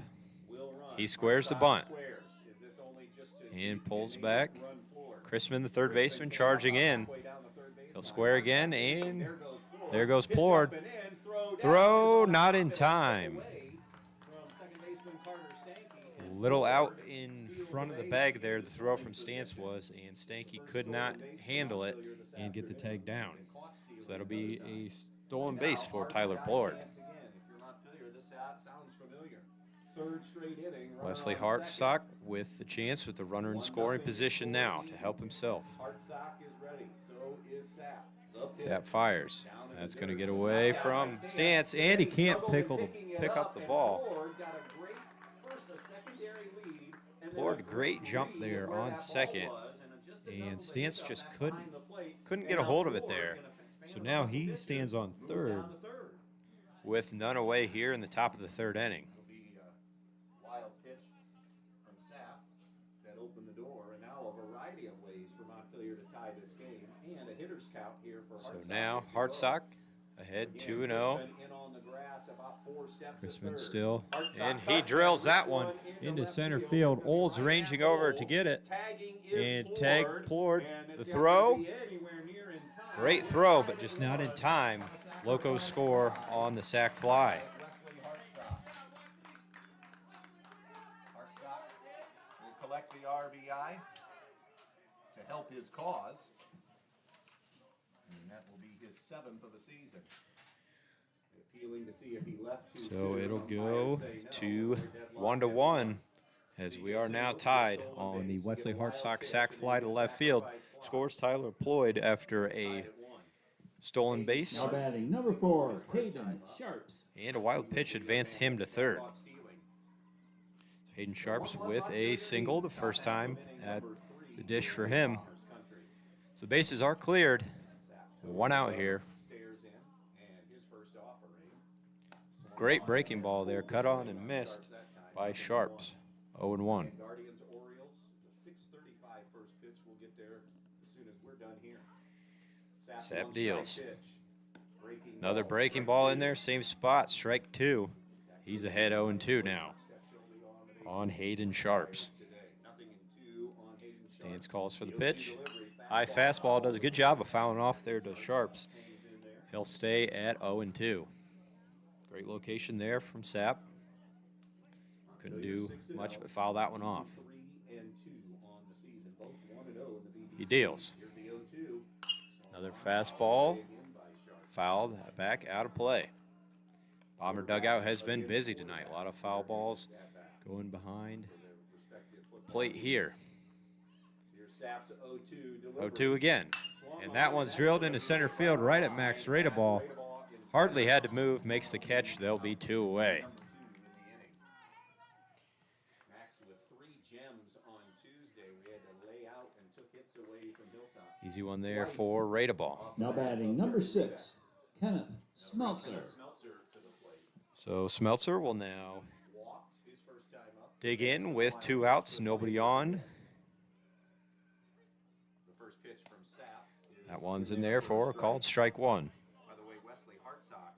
Will run. He squares the Hartsock bunt squares. Is this only just to and deep pulls inning back. run Plord? Crispin, the third baseman, Crispin charging came up in. halfway down the third He'll baseline. square again, Hartsock and there goes Plord. there goes Pitch Plord. up and in, throw down. Throw Is on not a in hop and a step time. away from second baseman Carter Stanky, and Little out Plord in steals front of the base bag there, the in throw scoring from Stance position. was, and Stanky could not handle it and get the tag down. So that'll be a stolen base for Tyler Plord. If you're not familiar, this sounds familiar. Third straight inning. Wesley runner on Hartsock second. with the chance with the runner in scoring position now to help himself. Hartsock is ready. So is Sapp. The pitch. Sapp fires. Down in That's the going to dirt. get away Knocked out from by Stance, and he He can't struggled in picking it pick up the and ball. Plord got a great first, a secondary lead, and then Plord, a great jump read there where on that ball second, was, just and enough of a Stance hiccup just back couldn't behind the plate, get and a now hold of it Plord there. in a span So of now a couple he pitches stands on moves third down to third. with none away here in the top of the third inning. It'll be a wild pitch from Sapp that opened the door, and now a variety of ways for Montpelier to tie this game, and a hitter's count here for So Hartsock. now at 2-0. Hartsock ahead Again, 2-0. Crispin in on the grass, about 4 steps to Crispin third. still, Hartsock and he cuts drills and that hits one into left center field. field. It's gonna be Olds right ranging at over Olds. to get it, Tagging is and tag Plord. and it's The not throw, gonna be anywhere near in time. great throw, but just not in time. Locos score on the sac fly. Wesley Hartsock. Hartsock will collect the RBI to help his cause. And that will be his 7th of the season. Appealing to see if he left too So soon. it'll Umpires go say no, to they're deadlocked 1-1 as we are now tied on the Wesley Hartsock sac fly to left field. Scores Tyler Plord after a stolen base, Now batting, number 4, Hayden Sharps. and a wild pitch advanced him to third. Hayden Sharps with a single, the first time at the dish for him. So bases are cleared. 1 out here. Stares in, and Great breaking ball there, cut on and missed by Sharps. 0-1. Guardians Orioles. It's a 6:35 first pitch. We'll get there as soon as we're done here. Sap deals. Breaking Another ball. breaking ball in there, same spot, strike 2. He's ahead 0-2 now on Hayden Sharps. Stance calls for the pitch. High fastball does a good job of fouling off there to Sharps. He'll stay at 0-2. Great location there from Sap. Couldn't do much but foul that one off. He deals. Another fastball. Fouled back out of play. Bomber dugout has been busy tonight. A lot of foul balls going behind plate here. 0-2 again. And that one's drilled into center field right at Max Radeball. Hardly had to move, makes the catch. They'll be 2 away. Max with 3 gems on Tuesday. We had to lay out and took hits away from Hilltop. Easy one there for Radeball. Now batting number 6, Kenneth Smeltzer. So Smeltzer will now dig in with 2 outs, nobody on. That one's in there for a called strike 1. By the way, Wesley Hartsock,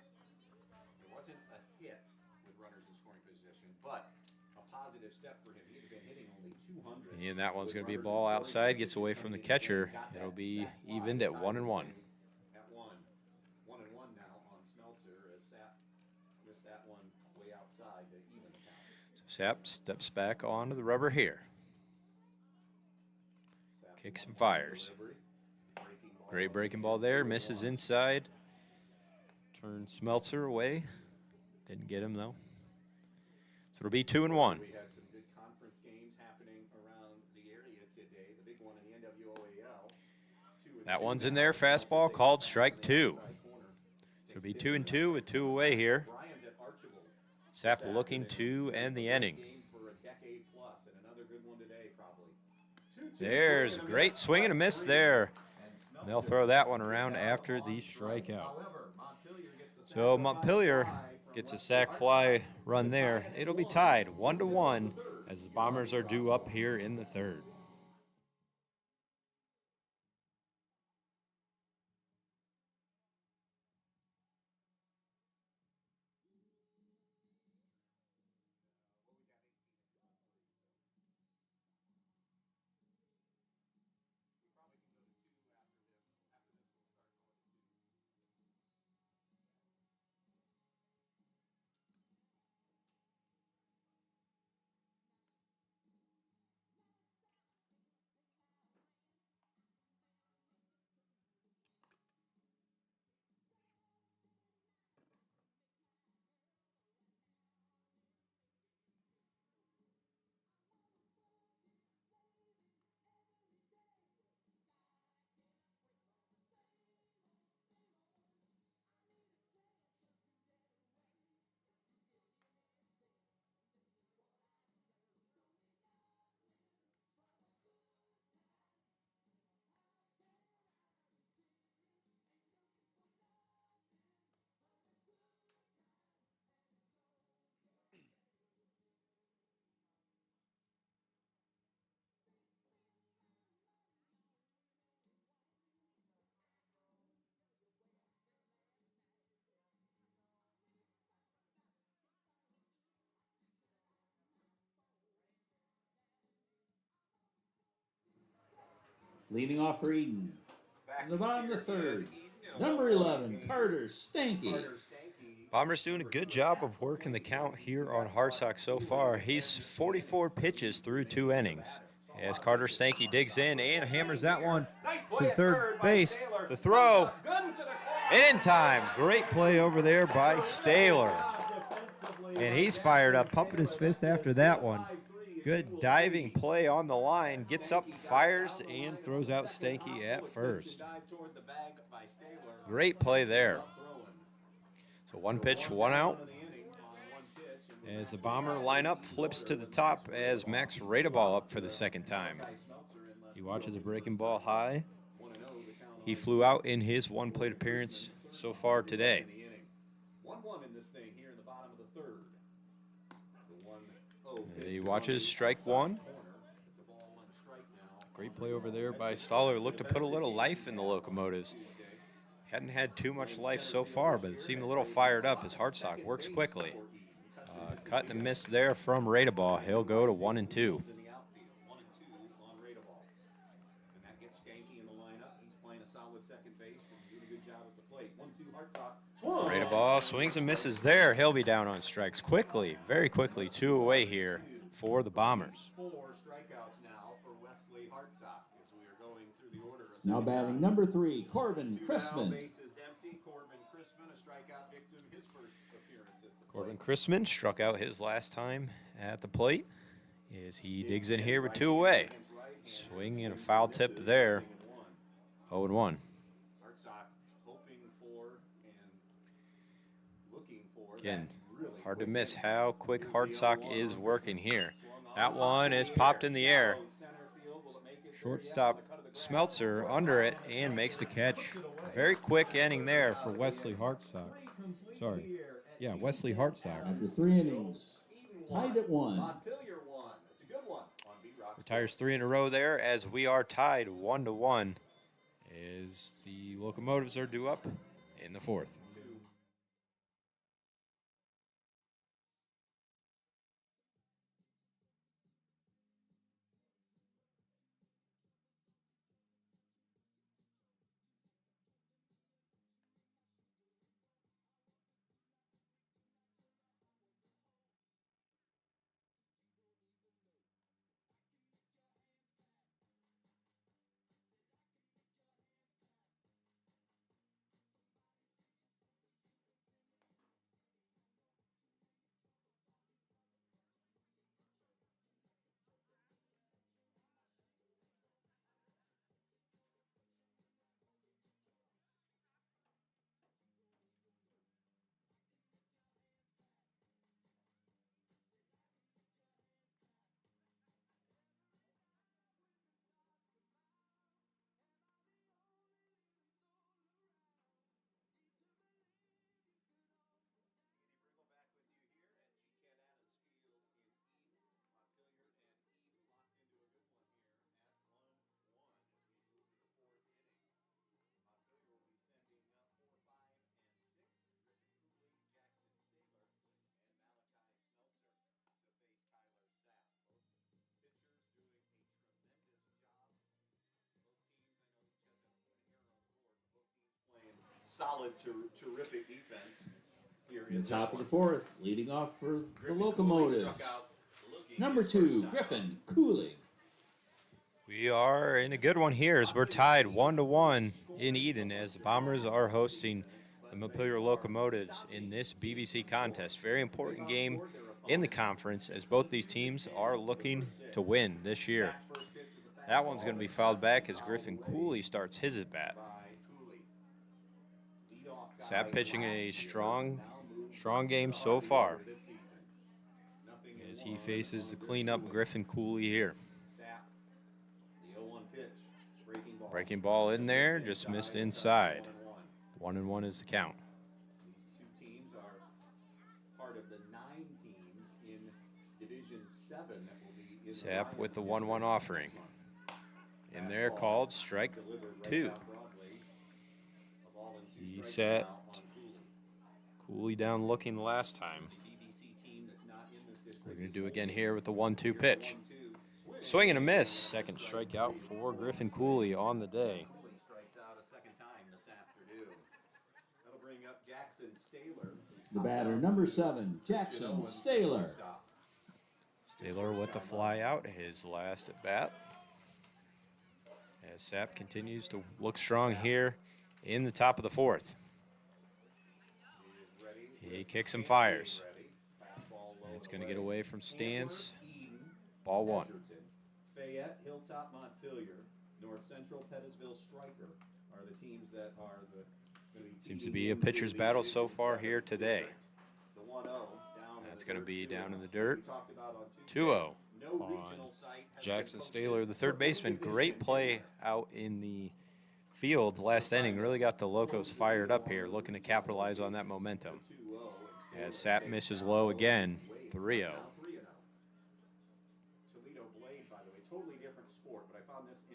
it wasn't a hit with runners in scoring position, but a positive step for him. He had been hitting only 200. And that one's going to be a ball outside, gets away from the catcher. It'll be evened at 1-1. At 1. 1-1 now on Smeltzer as Sapp missed that one way outside to even the count. So Sapp steps back onto the rubber here. Kicks and fires. Great breaking ball there, misses inside. Turns Smeltzer away. Didn't get him though. So it'll be 2-1. We had some good conference games happening around the area today. The big one in the NWOAL. That one's in there, fastball called strike 2. It'll be 2-2 with 2 away here. Sapp looking to end the inning. There's a great swing and a miss there. They'll throw that one around after the strikeout. So Montpelier gets a sac fly run there. It'll be tied 1-1 as the Bombers are due up here in the 3rd. Leading off for Eden. In the bottom of the 3rd, number 11, Carter Stanky. Bombers doing a good job of working the count here on Hartsock so far. He's 44 pitches through 2 innings. As Carter Stanky digs in and hammers that one to 3rd base. The throw, and in time. Great play over there by Staylor. And he's fired up, pumping his fist after that one. Good diving play on the line. Gets up, fires, and throws out Stanky at 1st. Great play there. So 1 pitch, 1 out. As the Bomber lineup flips to the top as Max Radeball up for the 2nd time. He watches a breaking ball high. He flew out in his 1 plate appearance so far today. 1-1 in this thing here in the bottom of third. The 1-0 He watches strike one. corner. It's a ball and a strike now. Great play over there by Stoller. Looked to put a little life in the Locomotives. Hadn't had too much life so far, but it seemed a little fired up as Hartsock works quickly. Cut and a miss there from Radeball. He'll go to 1-2. In the outfield, 1-2 on Radeball. And that gets Stanky in the lineup. He's playing a solid second base and doing a good job at the plate. 1-2 Hartsock. Radeball swings and misses there. He'll be down on strikes quickly, very quickly. 2 away here for the Bombers. 4 strikeouts now for Wesley Hartsock as we are going through the order. Now batting number 3, Corbin Chrisman. Base is empty. Corbin Chrisman, a strikeout victim, his first appearance at the plate. Corbin Chrisman struck out his last time at the plate as he digs in here with 2 away. Swing and a foul tip there. 0-1. Hartsock hoping for and looking for. Again, hard to miss how quick Hartsock is working here. That one is popped in the air. Shortstop Smeltzer under it and makes the catch. Very quick inning there for Wesley Hartsock. Sorry. Yeah, Wesley Hartsock. After 3 innings, tied at 1. Montpelier won. It's a good one on B-Rock. Retires 3 in a row there as we are tied 1-1 as the Locomotives are due up in the 4th. Solid, terrific defense here In in the top this of the one. 4th, leading off for the Griffin Locomotives. Cooley struck out looking Number his 2, first time. Griffin Cooley. We are in a good one here as we're tied 1-1 in Eden as the Bombers are hosting the Montpelier Locomotives in this BBC contest. Very important game in the conference as both these teams are looking to win this year. That one's going to be fouled back as Griffin Cooley starts his at bat. Sapp pitching a strong game so far as he faces the cleanup Griffin Cooley here. Breaking ball in there, just missed inside. 1-1 is the count. These 2 teams are part of the 9 teams in Division 7 that will be in the Sapp lineup with the against 1-1 offering. In there called strike delivered right 2. down Broadway. A ball and 2 He strikes set now on Cooley. Cooley down looking the last time. The BBC team that's not in this district We're going is to do again holding here with the 1-2 pitch. 1-2. Swing and a miss. Second strikeout for Griffin Cooley on the day. Cooley strikes out a second time this afternoon. That'll bring up Jackson Staylor. The batter, number 7, Jackson Staylor. Staylor with the fly out, his last at bat. As Sapp continues to look strong here in the top of the 4th. He kicks and fires. It's going to get away from Stance. Ball 1. Fayette, Hilltop, Montpelier, North Central, Pettisville, Stryker are the teams that are Seems to be a pitcher's battle so far here today. The 1-0 down. That's going to be down in the dirt. Talked about on Tuesday. 2-0 No on regional site has Jackson been posted Staylor, the third baseman. Great play out in the field last inning. Really got the Locos fired up here, looking to capitalize on that momentum. as Sapp misses low again, 3-0.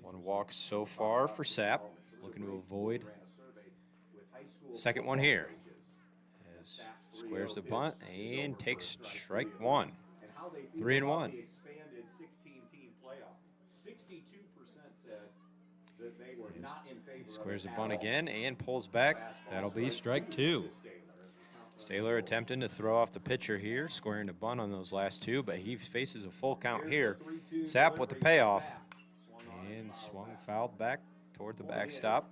One walk so far for Sapp, looking to avoid second one here. As squares the bunt and takes strike one. 3-1. Squares the bunt again and pulls back. That'll be strike two. Staylor attempting to throw off the pitcher here, squaring the bunt on those last two, but he faces a full count here. Sapp with the payoff. And swung fouled back toward the backstop.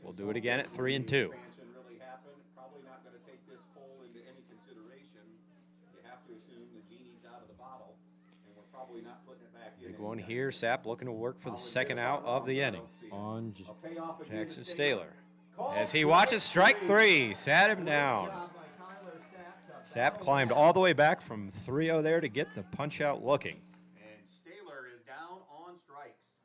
We'll do it again at 3-2. Big one here. Sapp looking to work for the second out of the inning on Jackson Staylor. As he watches strike three, sat him down. Sapp climbed all the way back from 3-0 there to get the punch out looking. And Staylor is down on strikes.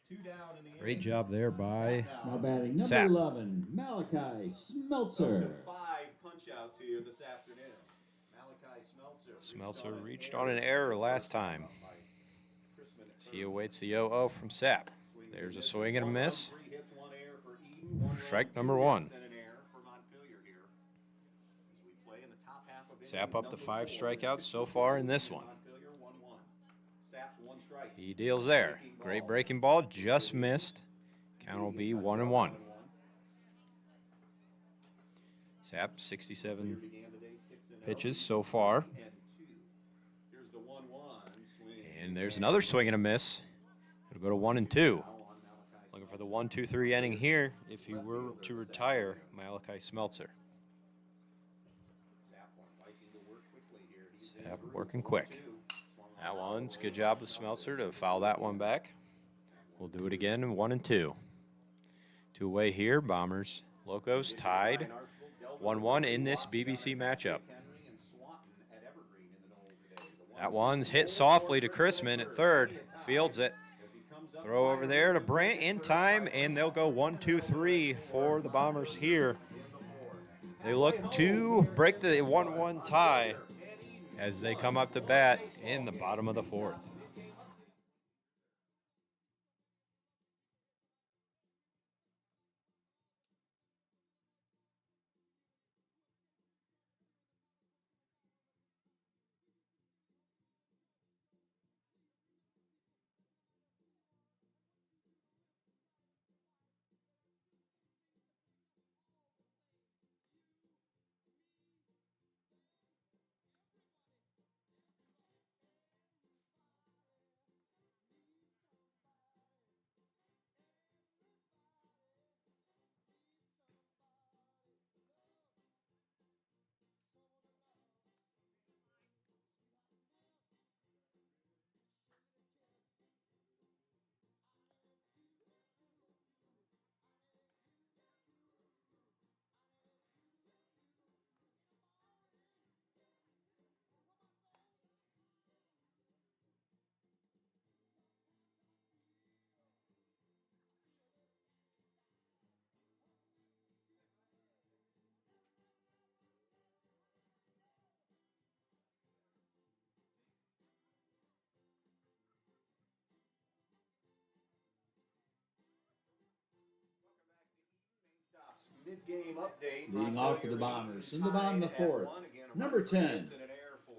2 down in the inning. Great job there by Now batting number Sapp. 11, Malachi Smeltzer. 5 punch outs here this afternoon. Malachi Smeltzer reached on an error last time. As he awaits the 0-0 from Sapp. There's a swing and a miss. Strike number one. Sapp up to 5 strikeouts so far in this one. He deals there. Great breaking ball, just missed. Count will be 1-1. Sapp 67 pitches so far. And there's another swing and a miss. It'll go to 1-2. Looking for the 1-2-3 inning here if he were to retire Malachi Smeltzer. Sapp working quick. That one's good job of Smeltzer to foul that one back. We'll do it again, 1-2. 2 away here, Bombers. Locos tied 1-1 in this BBC matchup. That one's hit softly to Chrisman at third. Fields it. Throw over there to Brant in time, and they'll go 1-2-3 for the Bombers here. They look to break the 1-1 tie as they come up to bat in the bottom of the fourth. Mid-game update. Leading off for the Bombers in the bottom of the fourth, number 10,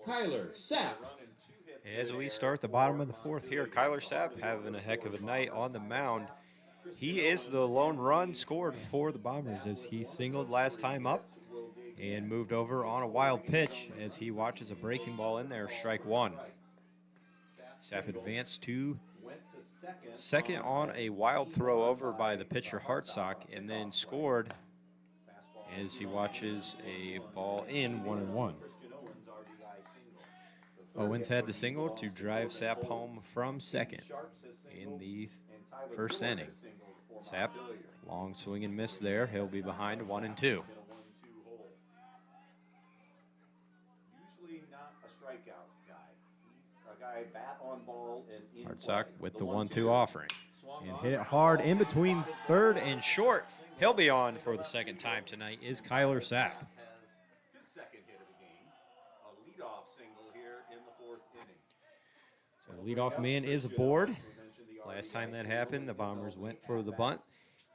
Kyler Sapp. As we start the bottom of the fourth here, Kyler Sapp having a heck of a night on the mound. He is the lone run scored for the Bombers as he singled last time up and moved over on a wild pitch as he watches a breaking ball in there, strike one. Sapp advanced to second on a wild throw over by the pitcher Hartsock and then scored as he watches a ball in 1-1. Owens had the single to drive Sapp home from second in the first inning. Sapp, long swing and miss there. He'll be behind 1-2. Usually not a strikeout guy. He's a guy bat on ball and in Hartsock play. with the 1-2 offering. And hit it hard in between third and short. He'll be on for the second time tonight is Kyler Sapp. walk-off single here in the 4th inning. So the leadoff man is aboard. Last time that happened, the Bombers went for the bunt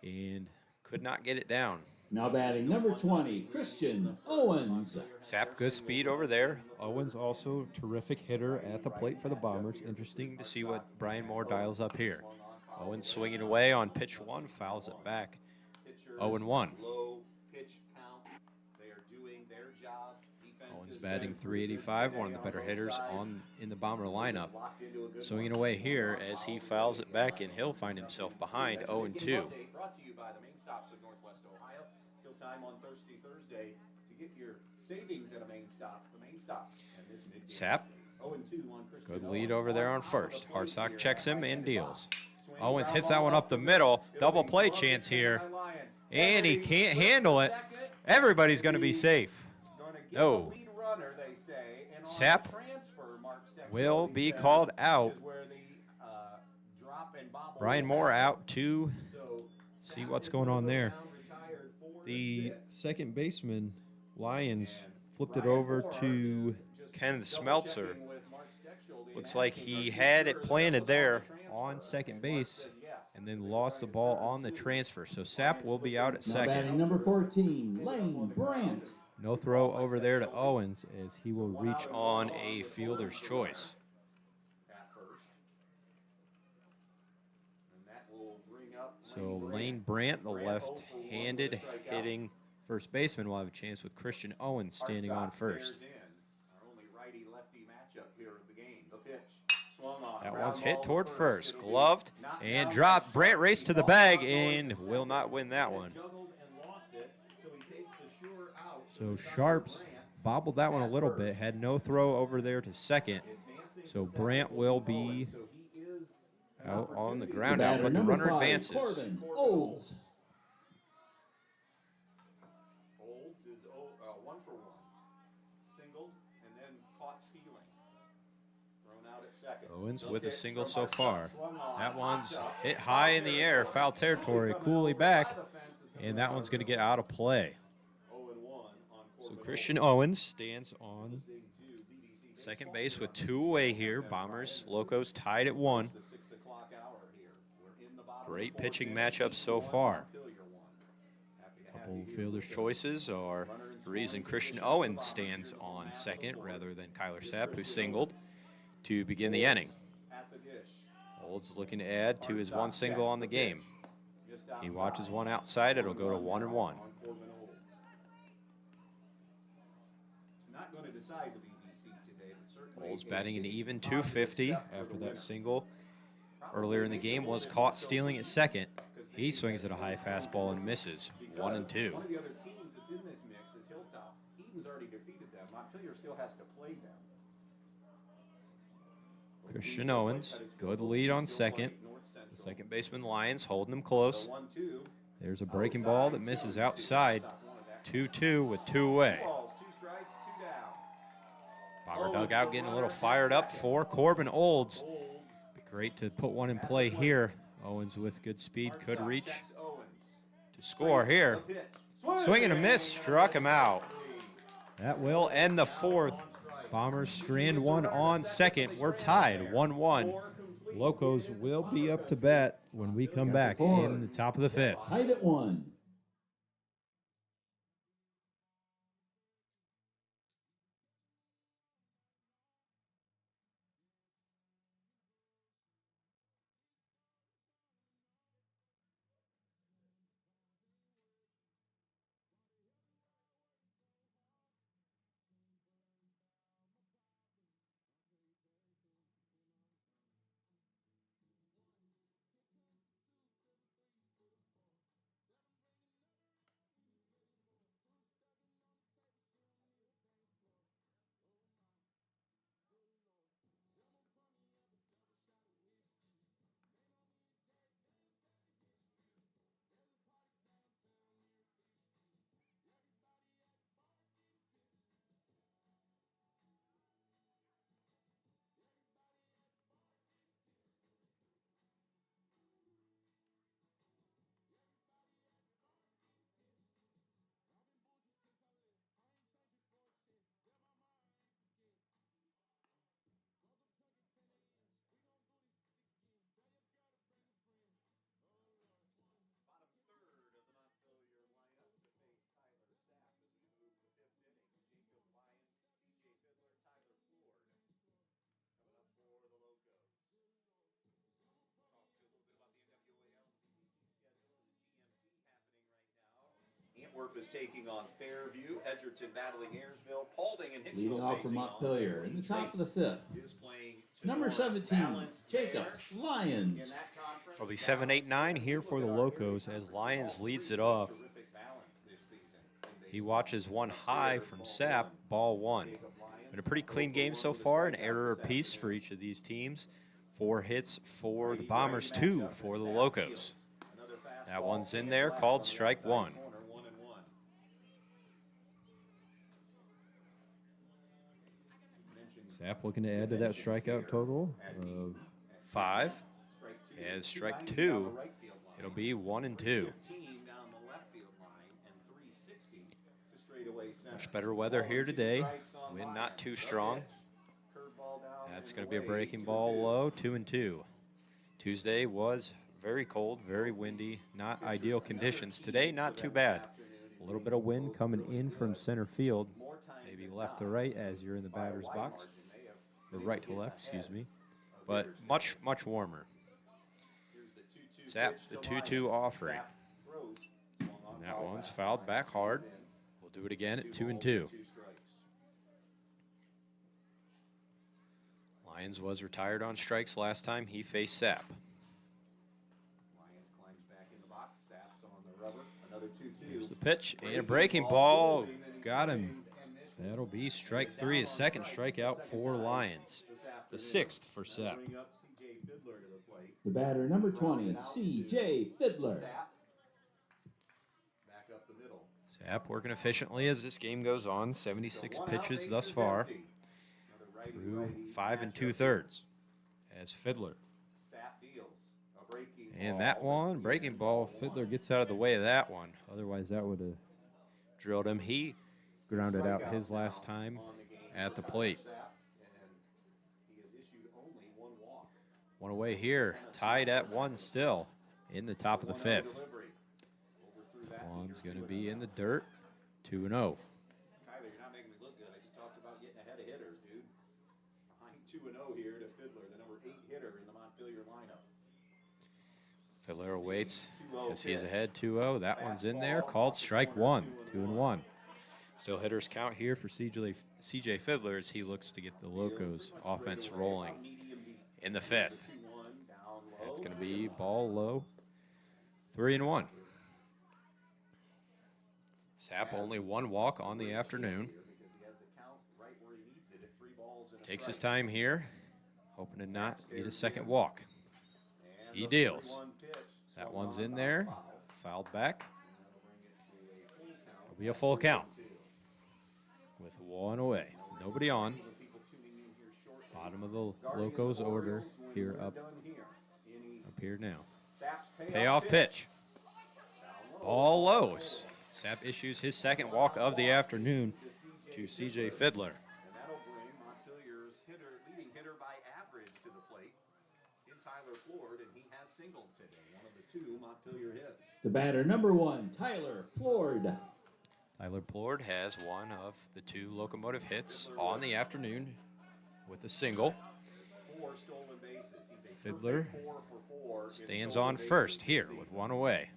and could not get it down. Now batting number 20, Christian Owens. Sap, good speed over there. Owens also terrific hitter at the plate for the Bombers. Interesting to see what Brian Moore dials up here. Owens swinging away on pitch 1, fouls it back. 0-1. Low pitch count. They are doing their job. Owens batting .385, one of the better hitters in the Bomber lineup. Swinging away here as he fouls it back, and he'll find himself behind 0-2. Brought to you by the main stops of Northwest Ohio. Still time on Thursday to get your savings at a main stop. The main stops. And this Sap, 0-2 on Christian good lead over there on first. Hardstock checks him and deals. Owens hits that one up the middle. Double play chance here. And he can't handle it. Everybody's going to be safe. No. Sap will be called out. Brian Moore out to see what's going on there. The second baseman, Lyons, flipped it over to Ken Smeltzer. Looks like he had it planted there on second base and then lost the ball on the transfer. So Sap will be out at second. Batting number 14, Lane Brandt. No throw over there to Owens as he will reach on a fielder's choice. So Lane Brandt, the left-handed hitting first baseman, will have a chance with Christian Owens standing on first. That one's hit toward first, gloved and dropped. Brandt raced to the bag and will not win that one. So Sharps bobbled that one a little bit, had no throw over there to second. So Brandt will be out on the ground out, but the runner advances. Olds. Olds is 1 for 1. Singled and then caught stealing. Thrown out at second. Owens with a single so far. That one's hit high in the air, foul territory, Cooley back, and that one's going to get out of play. So Christian Owens stands on second base with 2 away here. Bombers, Locos tied at 1. Great pitching matchup so far. Couple fielders' choices are the reason Christian Owens stands on second rather than Kyler Sapp, who singled to begin the inning. Olds looking to add to his 1 single on the game. He watches one outside. It'll go to 1-1. Olds batting an even .250 after that single earlier in the game was caught stealing at second. He swings at a high fastball and misses. 1-2. One of the other teams that's in this mix is Hilltop. Eaton's already defeated them. Montpelier still has to play them. Christian Owens, good lead on second. The second baseman Lyons holding him close. There's a breaking ball that misses outside. 2-2 with 2 away. Bomber dugout getting a little fired up for Corbin Olds. Be great to put one in play here. Owens with good speed could reach to score here. Swing and a miss, struck him out. That will end the 4th. Bombers strand one on second. We're tied 1-1. Locos will be up to bat when we come back in the top of the 5th. Tied at 1. Antwerp is taking on Fairview. Edgerton battling Ayersville. Paulding and Hicksville Leading off for facing Montpelier in the top of the fifth. is playing Number Tenora. 17, Balance Jacob there Lyons. in that conference. It'll be 7-8-9 here for the Locos as Lyons leads it off. Terrific balance this season. He watches one high from Sapp, ball one. Been a pretty clean game so far, an error apiece for each of these teams. 4 hits for the Bombers, 2 for the Locos. That one's in there, called strike one. Sapp looking to add to that strikeout total of 5. As strike 2, it'll be 1-2. Much better weather here today. Wind not too strong. That's going to be a breaking ball low, 2-2. Tuesday was very cold, very windy, not ideal conditions. Today, not too bad. A little bit of wind coming in from center field, maybe left to right as you're in the batter's box, or right to left, excuse me, but much, much warmer. Sapp, the 2-2 offering. And that one's fouled back hard. We'll do it again at 2-2. Lyons was retired on strikes last time he faced Sapp. Here's the pitch and a breaking ball. Got him. That'll be strike 3, his second strikeout for Lyons. The 6th for Sapp. The batter, number 20, C.J. Fiddler. Sapp working efficiently as this game goes on. 76 pitches thus far through 5 2/3 as Fiddler. And that one, breaking ball, Fiddler gets out of the way of that one. Otherwise, that would have drilled him. He grounded out his last time at the plate. One away here, tied at 1 still in the top of the 5th. One's going to be in the dirt, 2-0. Kyler, you're not making me look good. I just talked about getting ahead of hitters, dude. Behind 2-0 here to Fiddler, the number 8 hitter in the Montpelier lineup. Fiddler awaits as he is ahead 2-0. That one's in there, called strike 1, 2-1. Still hitters count here for CJ Fiddler as he looks to get the Locos offense rolling in the 5th. It's going to be ball low, 3-1. Sapp only 1 walk on the afternoon. Takes his time here, hoping to not get a second walk. He deals. That one's in there, fouled back. It'll be a full count with 1 away. Nobody on. Bottom of the Locos order here up here now. Payoff pitch. Ball low. Sapp issues his second walk of the afternoon to C.J. Fiddler. And that'll bring Montpelier's leading hitter by average to the plate in Tyler Plord, and he has singled today, one of the 2 Montpelier hits. The batter, number 1, Tyler Plord. Tyler Plord has one of the 2 locomotive hits on the afternoon with a single. 4 stolen bases. He's a Fiddler 4 stands on first here with 1 away.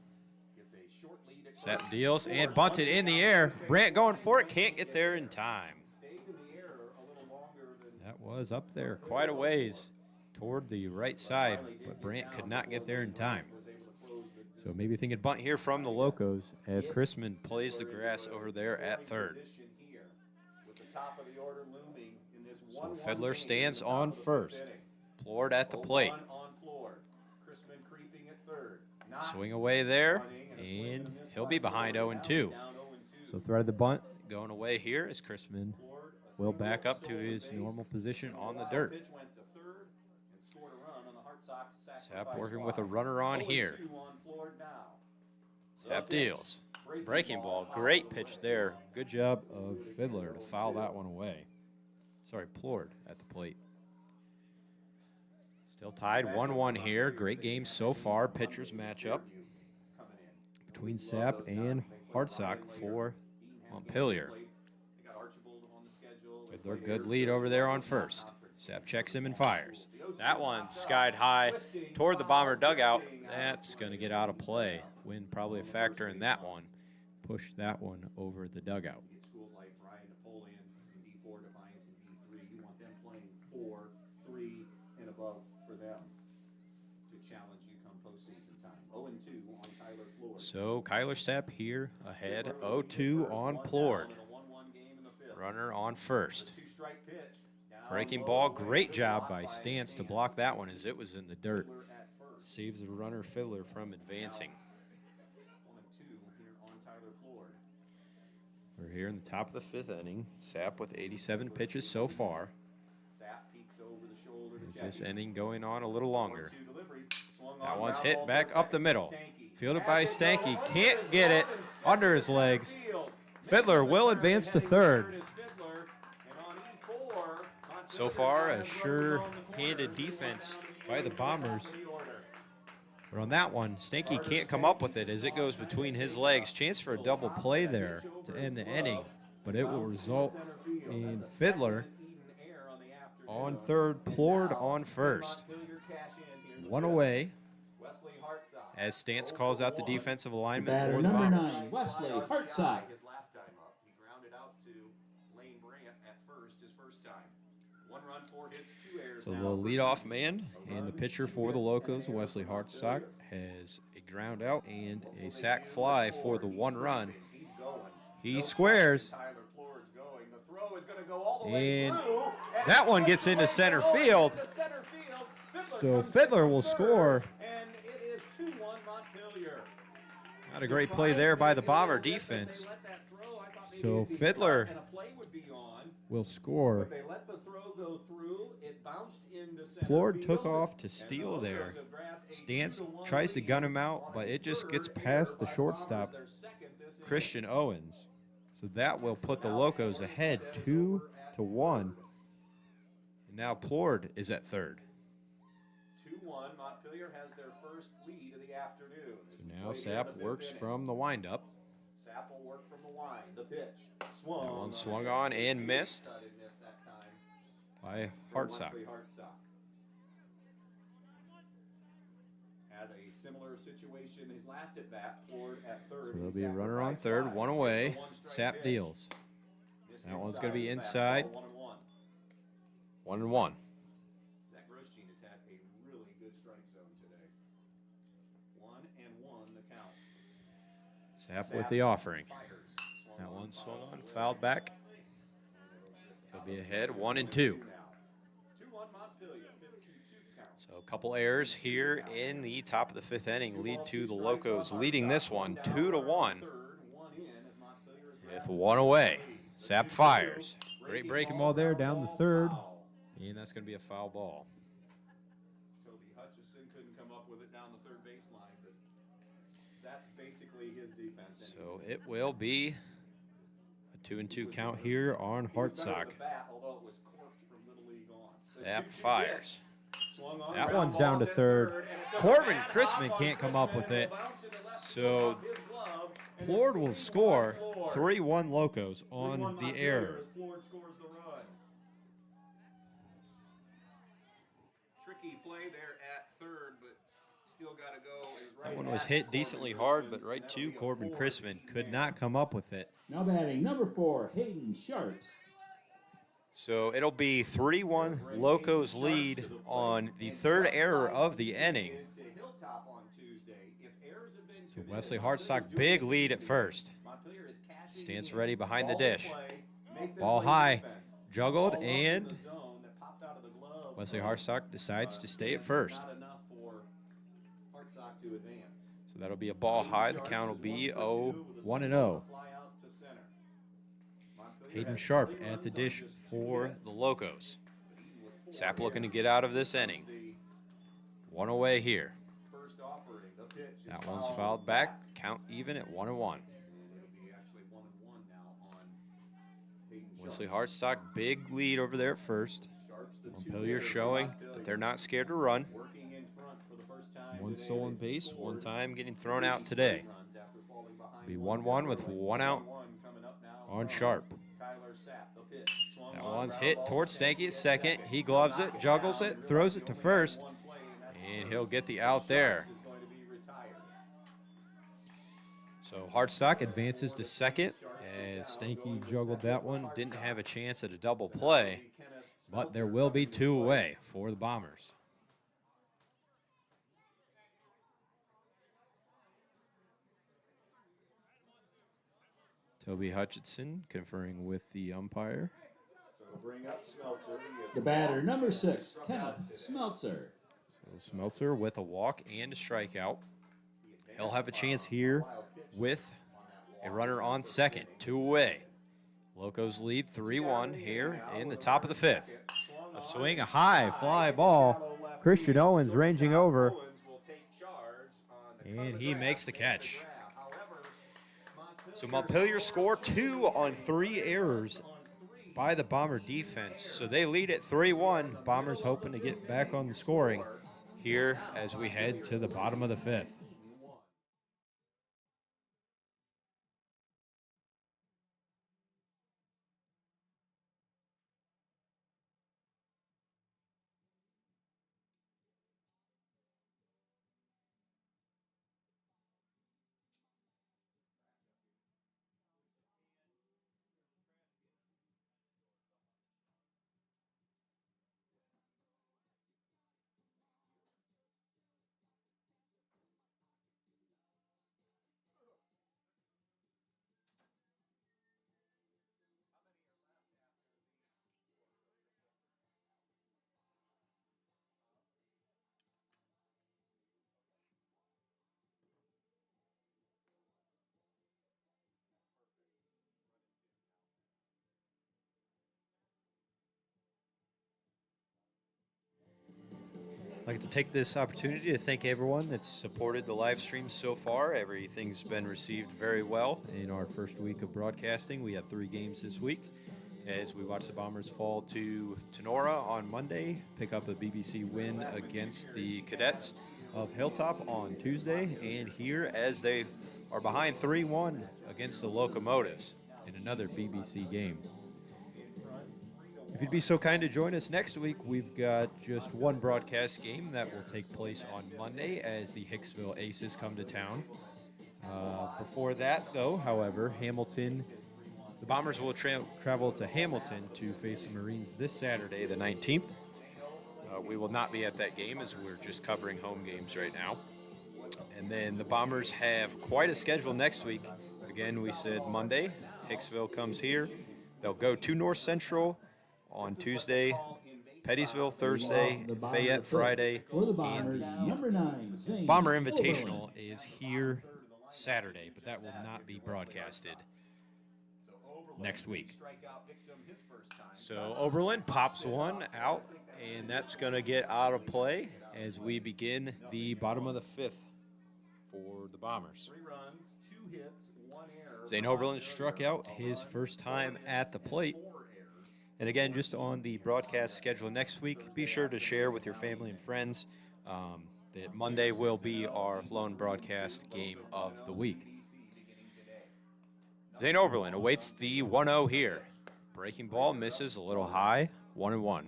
Sapp deals and bunted in the air. Brandt going for it, can't get there in time. That was up there quite a ways toward the right side, but Brandt could not get there in time. So maybe thinking bunt here from the Locos as Chrisman plays the grass over there at third. So Fiddler stands on first. Plord at the plate. Swing away there, and he'll be behind 0-2. So threaded the bunt going away here as Chrisman will back up to his normal position on the dirt. Sapp working with a runner on here. Sapp deals. Breaking ball, great pitch there. Good job of Fiddler to foul that one away. Sorry, Plord at the plate. Still tied 1-1 here. Great game so far. Pitchers matchup between Sapp and Hartsock for Montpelier. Fiddler, good lead over there on first. Sapp checks him and fires. That one skied high toward the Bomber dugout. That's going to get out of play. Wind probably a factor in that one. push that one over the dugout. You get schools like Brian Napoleon in D4, Defiance in D3. You want them playing 4, 3, and above for them to challenge you come postseason time. 0-2 on Tyler Plord. So Kyler Sapp here ahead 0-2 on Plord. Runner on first. Breaking ball, great job by Stance to block that one as it was in the dirt. Saves the runner Fiddler from advancing. 1-2 here on Tyler Plord. We're here in the top of the 5th inning. Sapp with 87 pitches so far. Sapp peeks over the shoulder to Is this Jackie. inning going on a little longer? 1-2 delivery. Swung That on, one's ground hit ball back towards up the second. middle. Stanky Fielded has by it, though, Stanky. under Can't his get it glove and stepped under to his center legs. field. Fiddler Making will the turn, advance to heading third. is Fiddler, and on E4, So far, a sure-handed defense by the Bombers. But on that one, Stanky can't come up with it as it goes between his legs. Chance for a double play there to end the inning, but it will result in Fiddler on third, Plord on first. 1 away as Stance calls out the defensive alignment Batter for the number Bombers. 9, Wesley Hartsock. His last time up, he grounded out to Lane Brandt at first, his first time. 1 run, 4 hits, 2 errors. So the now for leadoff man and the pitcher for the Locos, Wesley Hartsock, has a ground out and a sac fly for the 1 run. He's going. He squares, Tyler Plord's going. The throw is going to go all the way and through. that one gets into center field. So Fiddler will score. And it is 2-1 Montpelier. Not a great play there by the Bomber defense. So Fiddler will score. But they let the throw go through. It bounced into center Plord field, took off to and steal the there. Locos have grabbed a Stance 2-1 tries to lead gun him out, but it just on gets third past the by shortstop, Bombers, their second this inning. Christian Owens. So that will put the Locos ahead 2-1. And now Plord is at third. 2-1. Montpelier has their first lead of the afternoon. So now Sapp works from the windup. Sapp will work from the line. The pitch. Swung. That one swung on and missed Cut and missed that time by from Hartsock. Wesley Hartsock. Had a similar situation his last at bat. Plord at third. So there'll He be a sacked runner a on fly third, fly. 1 Gets away. the one-strike Sapp pitch. deals. Missed That one's gonna be the inside. fastball, 1-1. 1-1. Zach Grosjean has had a really good strike zone today. 1-1 the count. Sapp with the offering. Fires. Swung That on, one swung fouled on, away. fouled back. He'll be ahead 1-2. 2-1 Montpelier, 5-2 count. So a couple errors here in the top of the 5th inning lead to the Locos leading this one 2-1 Third, 1 in as Montpelier is with 1 away. Sapp fires. Great breaking ball there down the third. And that's going to be a foul ball. Toby Hutchison couldn't come up with it down the third baseline, but that's basically his defense. So it will be a 2-2 count here on Hartsock. Sapp fires. That one's down to third. Corbin Chrisman can't come up with it. So Plord will score 3-1 Locos on the error. Tricky play there at third, but still got to go. That one was hit decently hard, but right to Corbin Chrisman could not come up with it. Now batting number 4, Hayden Sharps. So it'll be 3-1 Locos lead on the third error of the inning. So Wesley Hartsock, big lead at first. Stands ready behind the dish. Ball high, juggled, and Wesley Hartsock decides to stay at first. So that'll be a ball high. The count will be 1-0. Hayden Sharp at the dish for the Locos. Sapp looking to get out of this inning. 1 away here. That one's fouled back. Count even at 1-1. Wesley Hartsock, big lead over there at first. Montpelier showing that they're not scared to run. 1 stolen base, 1 time getting thrown out today. Be 1-1 with 1 out on Sharp. That one's hit towards Stanky at second. He gloves it, juggles it, throws it to first, and he'll get the out there. So Hartsock advances to second as Stanky juggled that one. Didn't have a chance at a double play, but there will be two away for the Bombers. Toby Hutchinson conferring with the umpire. Bring up Smeltzer. The batter, number 6, Kenneth Smeltzer. So Smeltzer with a walk and a strikeout. He'll have a chance here with a runner on second, 2 away. Locos lead 3-1 here in the top of the 5th. A swing, a high fly ball. Christian Owens ranging over, and he makes the catch. So Montpelier score 2 on 3 errors by the Bomber defense. So they lead at 3-1. Bombers hoping to get back on the scoring here as we head to the bottom of the 5th. I'd like to take this opportunity to thank everyone that's supported the live stream so far. Everything's been received very well in our first week of broadcasting. We had 3 games this week as we watch the Bombers fall to Tenora on Monday, pick up a BBC win against the Cadets of Hilltop on Tuesday, and here as they are behind 3-1 against the Locomotives in another BBC game. If you'd be so kind to join us next week, we've got just one broadcast game that will take place on Monday as the Hicksville Aces come to town. Before that, though, however, Hamilton, the Bombers will travel to Hamilton to face the Marines this Saturday, the 19th. We will not be at that game as we're just covering home games right now. And then the Bombers have quite a schedule next week. Again, we said Monday, Hicksville comes here. They'll go to North Central on Tuesday, Pettysville Thursday, Fayette Friday, and number 9, Zane Bomber Invitational is here Saturday, but that will not be broadcasted next week. So Oberlin pops one out, and that's going to get out of play as we begin the bottom of the 5th for the Bombers. Zane Oberlin struck out his first time at the plate. And again, just on the broadcast schedule next week, be sure to share with your family and friends that Monday will be our lone broadcast game of the week. Zane Oberlin awaits the 1-0 here. Breaking ball misses a little high, 1-1.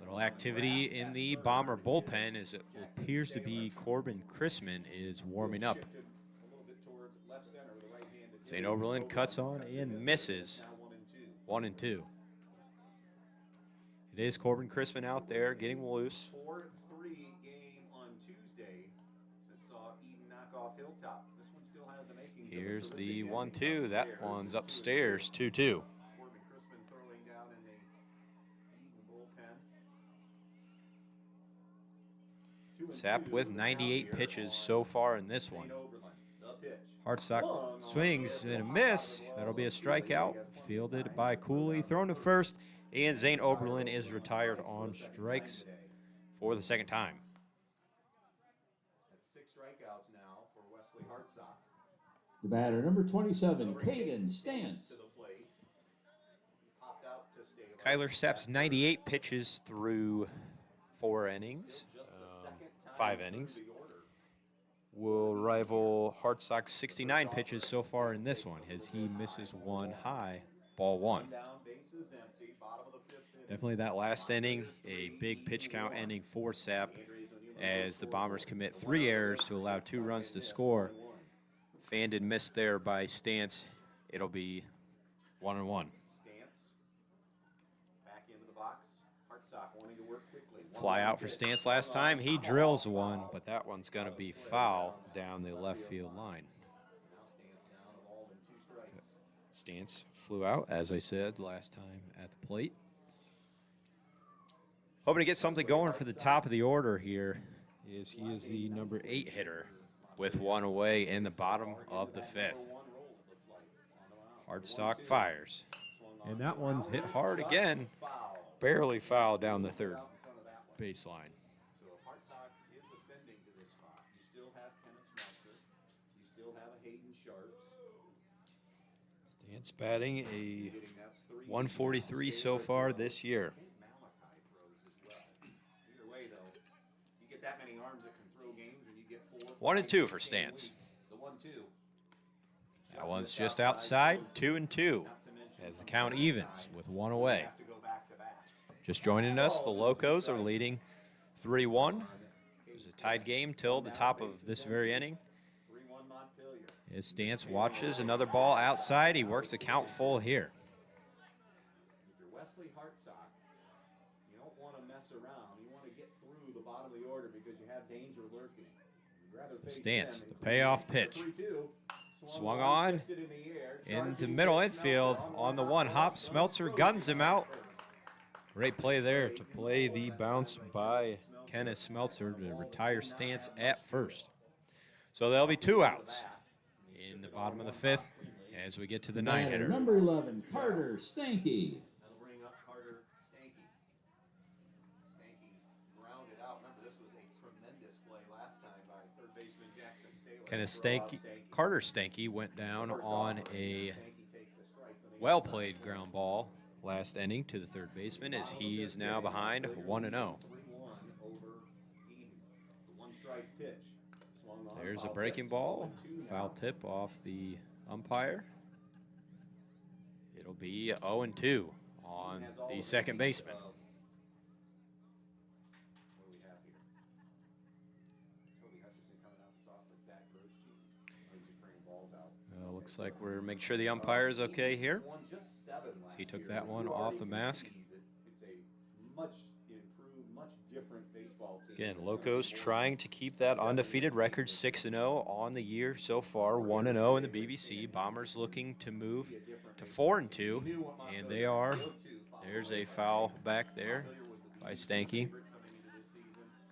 Little activity in the Bomber bullpen as it appears to be Corbin Chrisman is warming up. Zane Oberlin cuts on and misses. 1-2. It is Corbin Crispin out there getting loose. 4-3 game on Tuesday that saw Eden knock off Hilltop. This one still has the makings. Here's the 1-2. That one's upstairs, 2-2. Corbin Crispin throwing down in the Eden bullpen. Sapp with 98 pitches so far in this one. Hartsock swings and a miss. That'll be a strikeout. Fielded by Cooley. Thrown to first. And Zane Oberlin is retired on strikes for the second time. That's 6 strikeouts now for Wesley Hartsock. The batter, number 27, Caden Stantz. Kyler Sapp's 98 pitches through 4 innings, 5 innings. Will rival Hartsock's 69 pitches so far in this one as he misses one high, ball 1. Definitely that last inning, a big pitch count ending for Sapp as the Bombers commit 3 errors to allow 2 runs to score. Fanded missed there by Stance. It'll be 1-1. Stance back into the box. Hartsock wanting to work quickly. Fly out for Stance last time. He drills one, but that one's going to be foul down the left field line. Now Stance down a ball and 2 strikes. Stance flew out, as I said last time at the plate. Hoping to get something going for the top of the order here. He is the number 8 hitter with 1 away in the bottom of the 5th. Hardstock fires. And that one's hit hard again. Barely foul down the 3rd baseline. So if Hartsock is ascending to this spot, you still have Kenneth Smeltzer. You still have a Hayden Sharps. Stance batting a 143 so far this year. Malachi throws as well. Either way, though, you get that many arms that can throw games, and you get 4, 1 and 2 5, for 6 Stance. The 1-2. That one's just outside, 2 and 2, as the count evens with 1 away. Have to go back to back. Just joining us, the Locos are leading 3-1. It was a tied game till the top of this very inning. 3-1 Montpelier. His Stance watches another ball outside. He works the count full here. If you're Wesley Hartsock, you don't want to mess around. You want to get through the bottom of the order because you have danger lurking. You'd rather face Stance, them the payoff pitch. 3-2. Swung on Fisted in the air. into Charging middle against infield Smeltzer on the the one hop. hop. Smeltzer guns him out. Great play there to play the bounce by Kenneth Smeltzer to retire Stance at first. So there'll be 2 outs in the bottom of the 5th as we get to the 9 hitter. Number 11, Carter Stanky. That'll bring up Carter Stanky. Stanky grounded out. Remember, this was a tremendous play last time by third baseman Jackson Staley. Kenneth Throw out Stanky, Carter Stanky went down on a Stanky takes a strike when they well-played ground ball last inning to the 3rd baseman as he is now behind 1-0. 3-1 over Eden. The 1-strike pitch. Swung on. There's a Foul breaking tip. ball. 0-2 Foul now. tip off the umpire. It'll be 0-2 on Has all the the 2nd baseman. What do we have here? Toby Hutchison coming out to talk with Zach Grosjean. He's just bringing balls out. Looks like we're making sure the umpire is okay here. Won just 7 last He took year. that one You off already the can mask. see that it's a much improved, much different baseball team. Again, Locos trying to keep that undefeated record 6-0 on the year so far, 1-0 in the BBC. Bombers looking to move to 4-2, and they are. There's a foul back there by Stanky.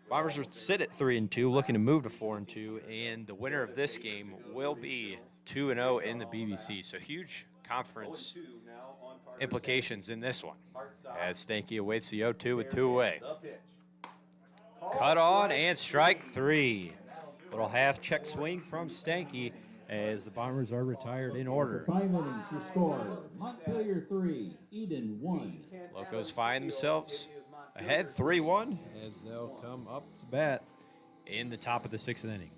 Bombers are sit at 3-2, looking to move to 4-2, and the winner of this game will be 2-0 in the BBC. So huge conference implications in this one, as Stanky awaits the 0-2 with 2 away. Cut on and strike 3. Little half check swing from Stanky as the Bombers are retired in order. 5 innings, your score. Montpelier 3, Eden 1. Locos find themselves ahead 3-1 as they'll come up to bat in the top of the 6th inning.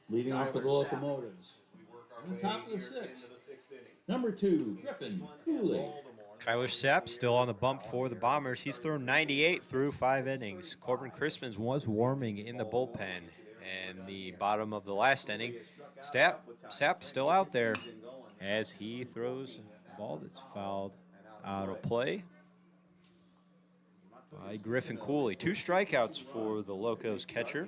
Leading off for the Locomotives. On top of the 6th. Number 2, Griffin Cooley. Kyler Sapp still on the bump for the Bombers. He's thrown 98 through 5 innings. Corbin Crispins was warming in the bullpen in the bottom of the last inning. Sap still out there as he throws a ball that's fouled out of play by Griffin Cooley. 2 strikeouts for the Locos catcher.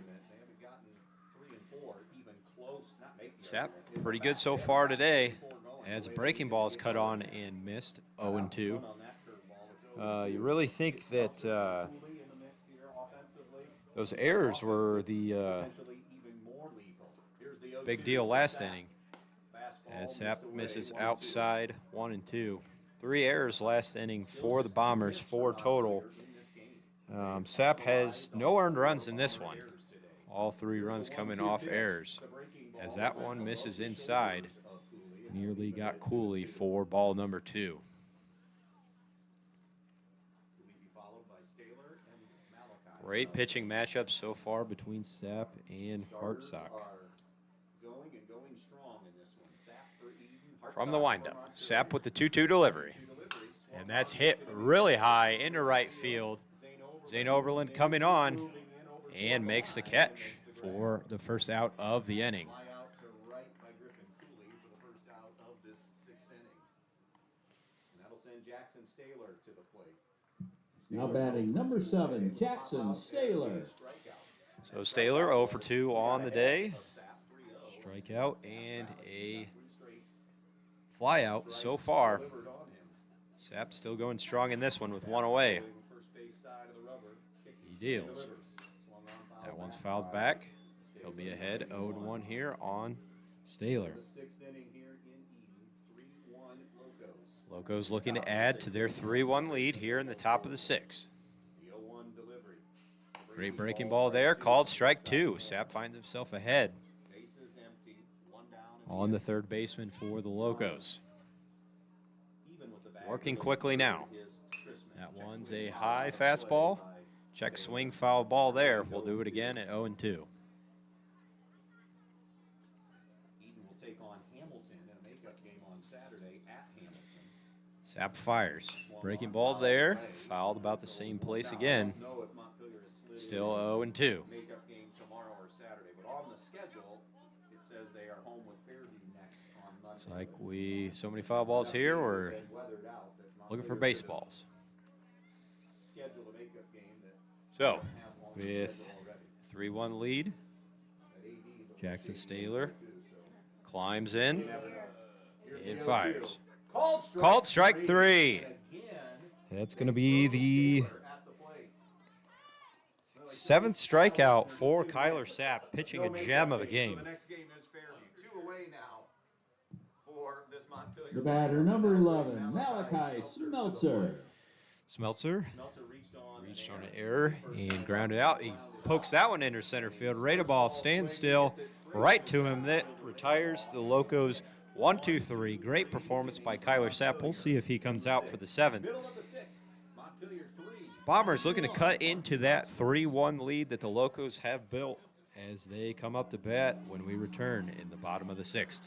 Sap, pretty good so far today, as a breaking ball is cut on and missed, 0-2. You really think that those errors were the big deal last inning, as Sap misses outside 1-2. 3 errors last inning for the Bombers, 4 total. Sap has no earned runs in this one. All 3 runs coming off errors, as that one misses inside. Nearly got Cooley for ball number 2. Great pitching matchup so far between Sap and Hartsock. From the windup, Sap with the 2-2 delivery. And that's hit really high into right field. Zane Oberlin coming on and makes the catch for the first out of the inning. Now batting number 7, Jackson Staler. So Staler 0 for 2 on the day. Strikeout and a flyout so far. Sap still going strong in this one with 1 away. He deals. That one's fouled back. He'll be ahead 0-1 here on Staler. Locos looking to add to their 3-1 lead here in the top of the 6th. Great breaking ball there, called strike 2. Sap finds himself ahead on the third baseman for the Locos. Working quickly now. That one's a high fastball. Check swing, foul ball there. We'll do it again at 0-2. Sap fires. Breaking ball there. Fouled about the same place again. Still 0-2. Looks like so many foul balls here. We're looking for baseballs. So, with 3-1 lead, Jackson Staler climbs in and fires. Called strike 3. That's going to be the 7th strikeout for Kyler Sap, pitching a gem of a game. The batter number 11, Malachi Smeltzer. Smeltzer reached on an error and grounded out. He pokes that one into center field. Rate ball stands still right to him. That retires the Locos 1-2-3. Great performance by Kyler Sap. We'll see if he comes out for the 7th. Bombers looking to cut into that 3-1 lead that the Locos have built as they come up to bat when we return in the bottom of the 6th.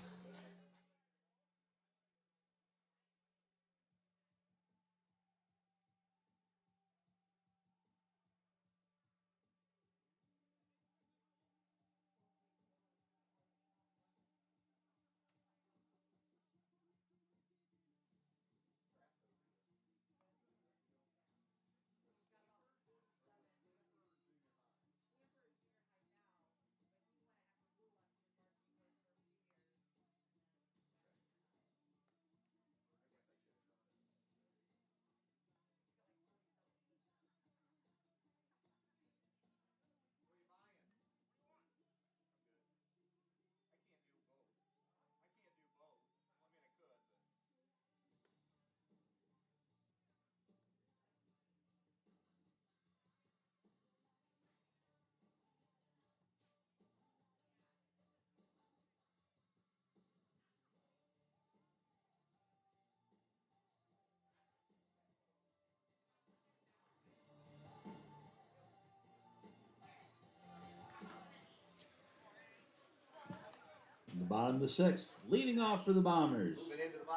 In the bottom of the 6th, leading off for the Bombers,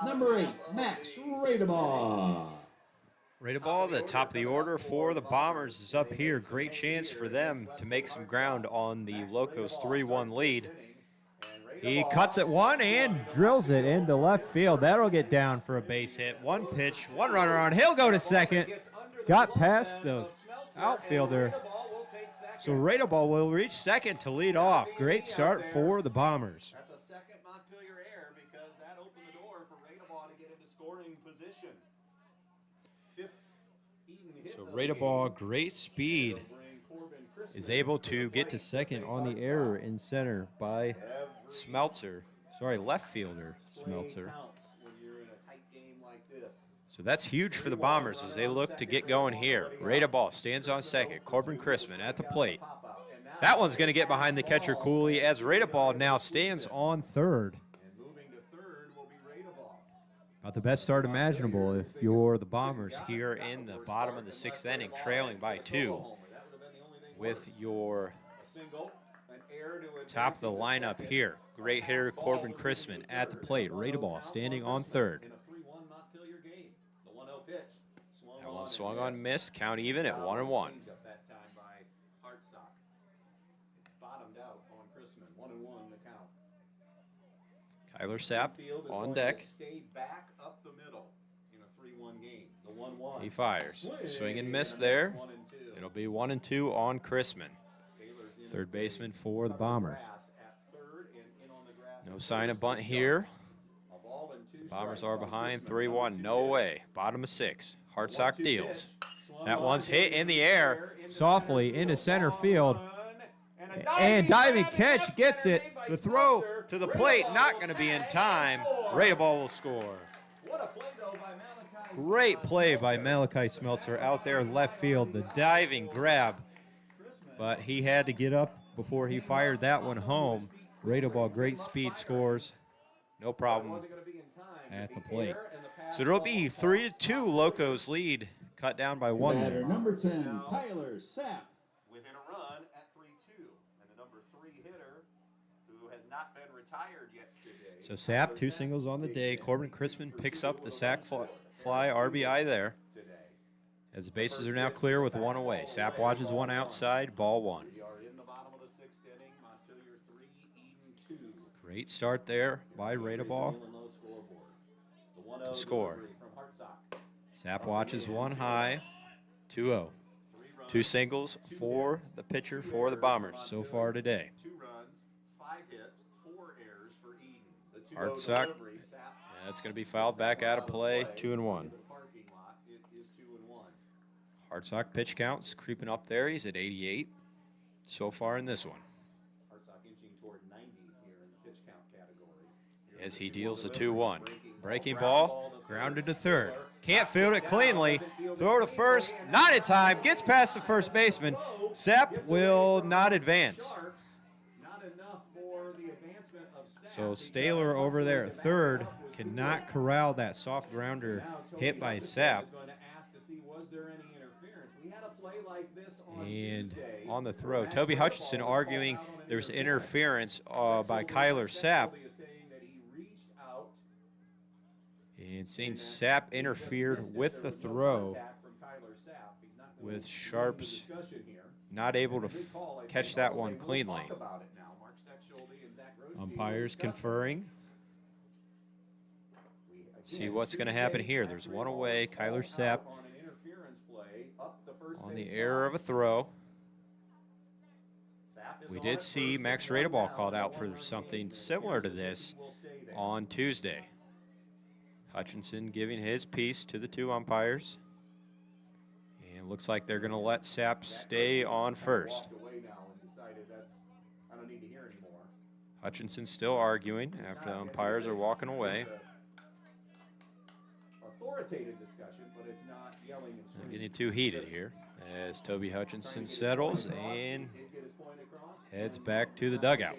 number 8, Max Radebaugh. Rate of ball, the top of the order for the Bombers is up here. Great chance for them to make some ground on the Locos 3-1 lead. He cuts it one and drills it into left field. That'll get down for a base hit. One pitch, one runner on. He'll go to second. Got past the outfielder. So rate of ball will reach second to lead off. Great start for the Bombers. That's a second Montpelier error because that opened the door for Radeball to get into scoring position. So rate of ball, great speed, is able to get to second on the error in center by Smeltzer. Sorry, left fielder Smeltzer. So that's huge for the Bombers as they look to get going here. Rate of ball stands on second. Corbin Chrisman at the plate. That one's going to get behind the catcher Cooley as rate of ball now stands on third. About the best start imaginable if you're the Bombers here in the bottom of the sixth inning, trailing by 2 with your top of the lineup here. Great hitter Corbin Chrisman at the plate. Rate of ball standing on third. That one swung on, missed, count even at 1-1. Kyler Sapp on deck. He fires. Swing and miss there. It'll be 1-2 on Chrisman. Third baseman for the Bombers. No sign of bunt here. The Bombers are behind 3-1. No way. Bottom of 6. Hartsock deals. That one's hit in the air softly into center field. And diving catch gets it. The throw to the plate not going to be in time. Radeball will score. Great play by Malachi Smeltzer out there left field. The diving grab. But he had to get up before he fired that one home. Radeball, great speed, scores. No problem at the plate. So it'll be 3-2 Locos lead. Cut down by 1. Batter number 10, Kyler Sapp. Within a run at 3-2. And the number 3 hitter who has not been retired yet today. So Sapp, 2 singles on the day. Corbin Chrisman picks up the sac fly RBI there. As the bases are now clear with 1 away. Sapp watches 1 outside, ball 1. We are in the bottom of the 6th inning. Montpelier 3, Eden 2. Great start there by Radeball to score. Sapp watches 1 high, 2-0. 2 singles for the pitcher for the Bombers so far today. 2 runs, 5 hits, 4 errors for Eden. The Hartsock, that's going to be fouled back out of play, 2-1. Hartsock pitch counts creeping up there. He's at 88 so far in this one. Hartsock inching toward 90 here in the pitch count category. As he deals the 2-1. Breaking ball, grounded to third. Can't field it cleanly. Throw to first, not in time. Gets past the first baseman. Sapp will not advance. So Staylor over there at third cannot corral that soft grounder hit by Sapp. And on the throw, Toby Hutchinson arguing there's interference by Kyler Sapp. And seeing Sapp interfered with the throw, with Sharps not able to catch that one cleanly. Umpires conferring. See what's going to happen here. There's 1 away. Kyler Sapp on the error of a throw. We did see Max Radeball called out for something similar to this on Tuesday. Hutchinson giving his piece to the 2 umpires. And it looks like they're going to let Sapp stay on first. Hutchinson still arguing after the umpires are walking away. Authoritative discussion, but it's not yelling and screaming. Getting too heated here as Toby Hutchinson settles and heads back to the dugout.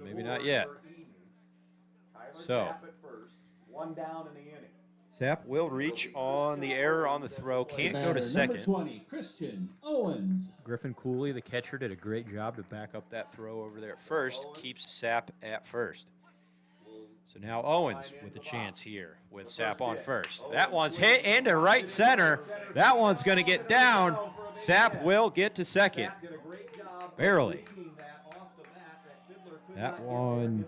Maybe not yet. So Sapp will reach on the error on the throw. Can't go to second. Number 20, Christian Owens. Griffin Cooley, the catcher, did a great job to back up that throw over there at first. Keeps Sapp at first. So now Owens with a chance here with Sapp on first. That one's hit into right center. That one's going to get down. Sapp will get to second. Barely. That one,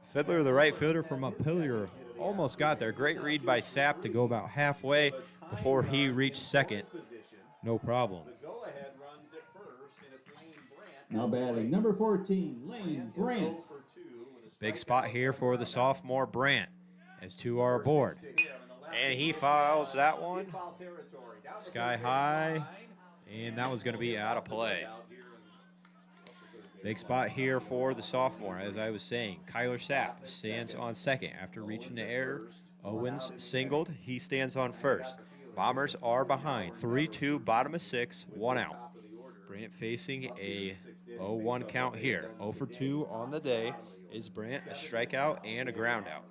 Fiddler, the right fielder from Montpelier, almost got there. Great read by Sapp to go about halfway before he reached second. No problem. Now batting number 14, Lane Brandt. Big spot here for the sophomore Brandt as two are aboard. And he fouls that one sky high, and that was going to be out of play. Big spot here for the sophomore, as I was saying. Kyler Sapp stands on second after reaching the air. Owens singled. He stands on first. Bombers are behind. 3-2, bottom of 6, 1 out. Brandt facing a 0-1 count here. 0 for 2 on the day. Is Brandt a strikeout and a ground out?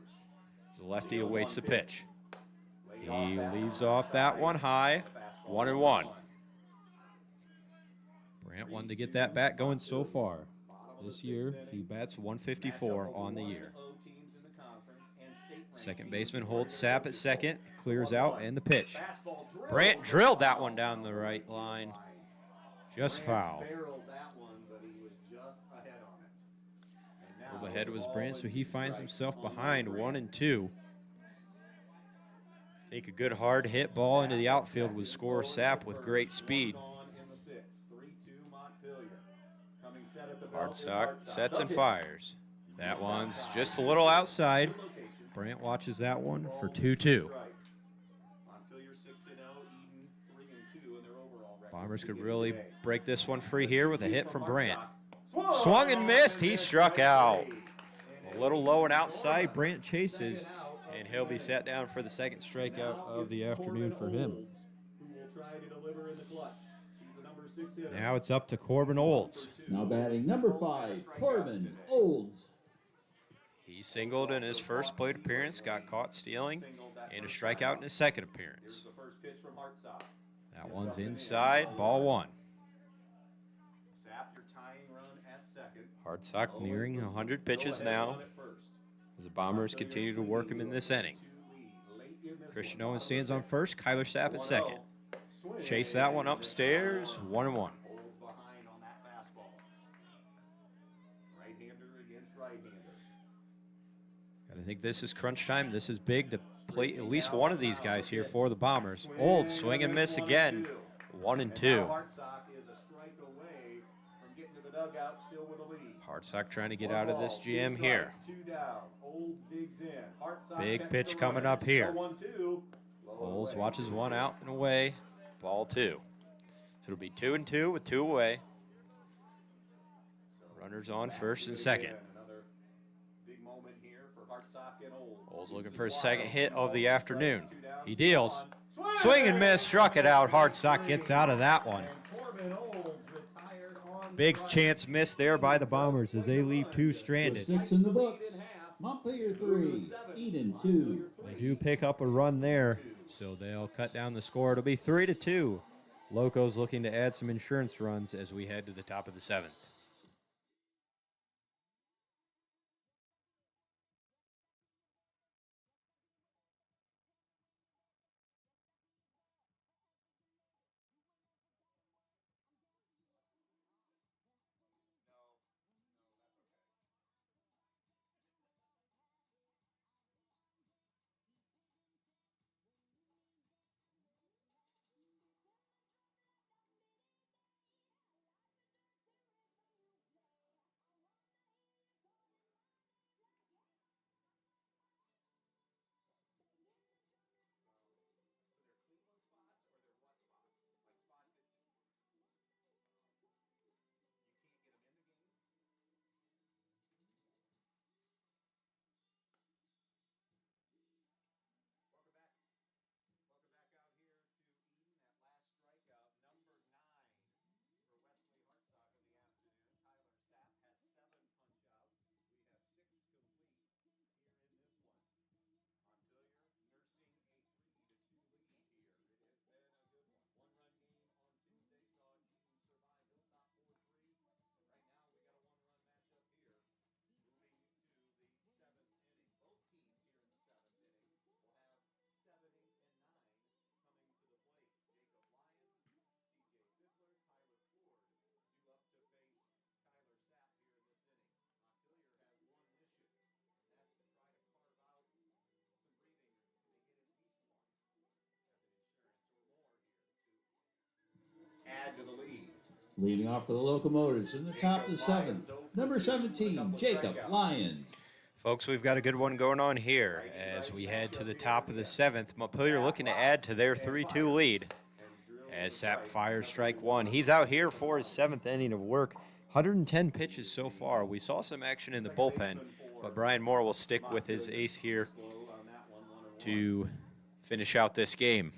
As the lefty awaits the pitch. He leaves off that one high. 1-1. Brandt wanted to get that bat going so far. This year, he bats 154 on the year. Second baseman holds Sapp at second, clears out, and the pitch. Brandt drilled that one down the right line. Just foul. Pulled ahead was Brandt, so he finds himself behind 1-2. I think a good hard hit ball into the outfield would score Sapp with great speed. Hardsock sets and fires. That one's just a little outside. Brandt watches that one for 2-2. Bombers could really break this one free here with a hit from Brandt. Swung and missed. He struck out. A little low and outside. Brandt chases, and he'll be sat down for the second strikeout of the afternoon for him. Now it's up to Corbin Olds. Now batting number 5, Corbin Olds. He singled in his first plate appearance, got caught stealing, and a strikeout in his second appearance. That one's inside, ball 1. Hardsock nearing 100 pitches now as the Bombers continue to work him in this inning. Christian Owens stands on first, Kyler Sapp at second. Chase that one upstairs, 1-1. I think this is crunch time. This is big to play at least one of these guys here for the Bombers. Old swing and miss again, 1-2. Hardsock trying to get out of this GM here. Big pitch coming up here. Olds watches one out and away. Ball 2. So it'll be 2-2 with 2 away. Runners on first and second. Olds looking for his second hit of the afternoon. He deals. Swing and miss, struck it out. Hardsock gets out of that one. Big chance missed there by the Bombers as they leave 2 stranded. 6 in the books. Montpelier 3, Eden 2. They do pick up a run there, so they'll cut down the score. It'll be 3-2. Locos looking to add some insurance runs as we head to the top of the 7th. add to the lead. Leading off for the Locomotives in the top of the 7th, number 17, Jacob Lyons. Folks, we've got a good one going on here as we head to the top of the 7th. Montpelier looking to add to their 3-2 lead as Sapp fires strike one. He's out here for his 7th inning of work. 110 pitches so far. We saw some action in the bullpen, but Brian Moore will stick with his ace here to finish out this game.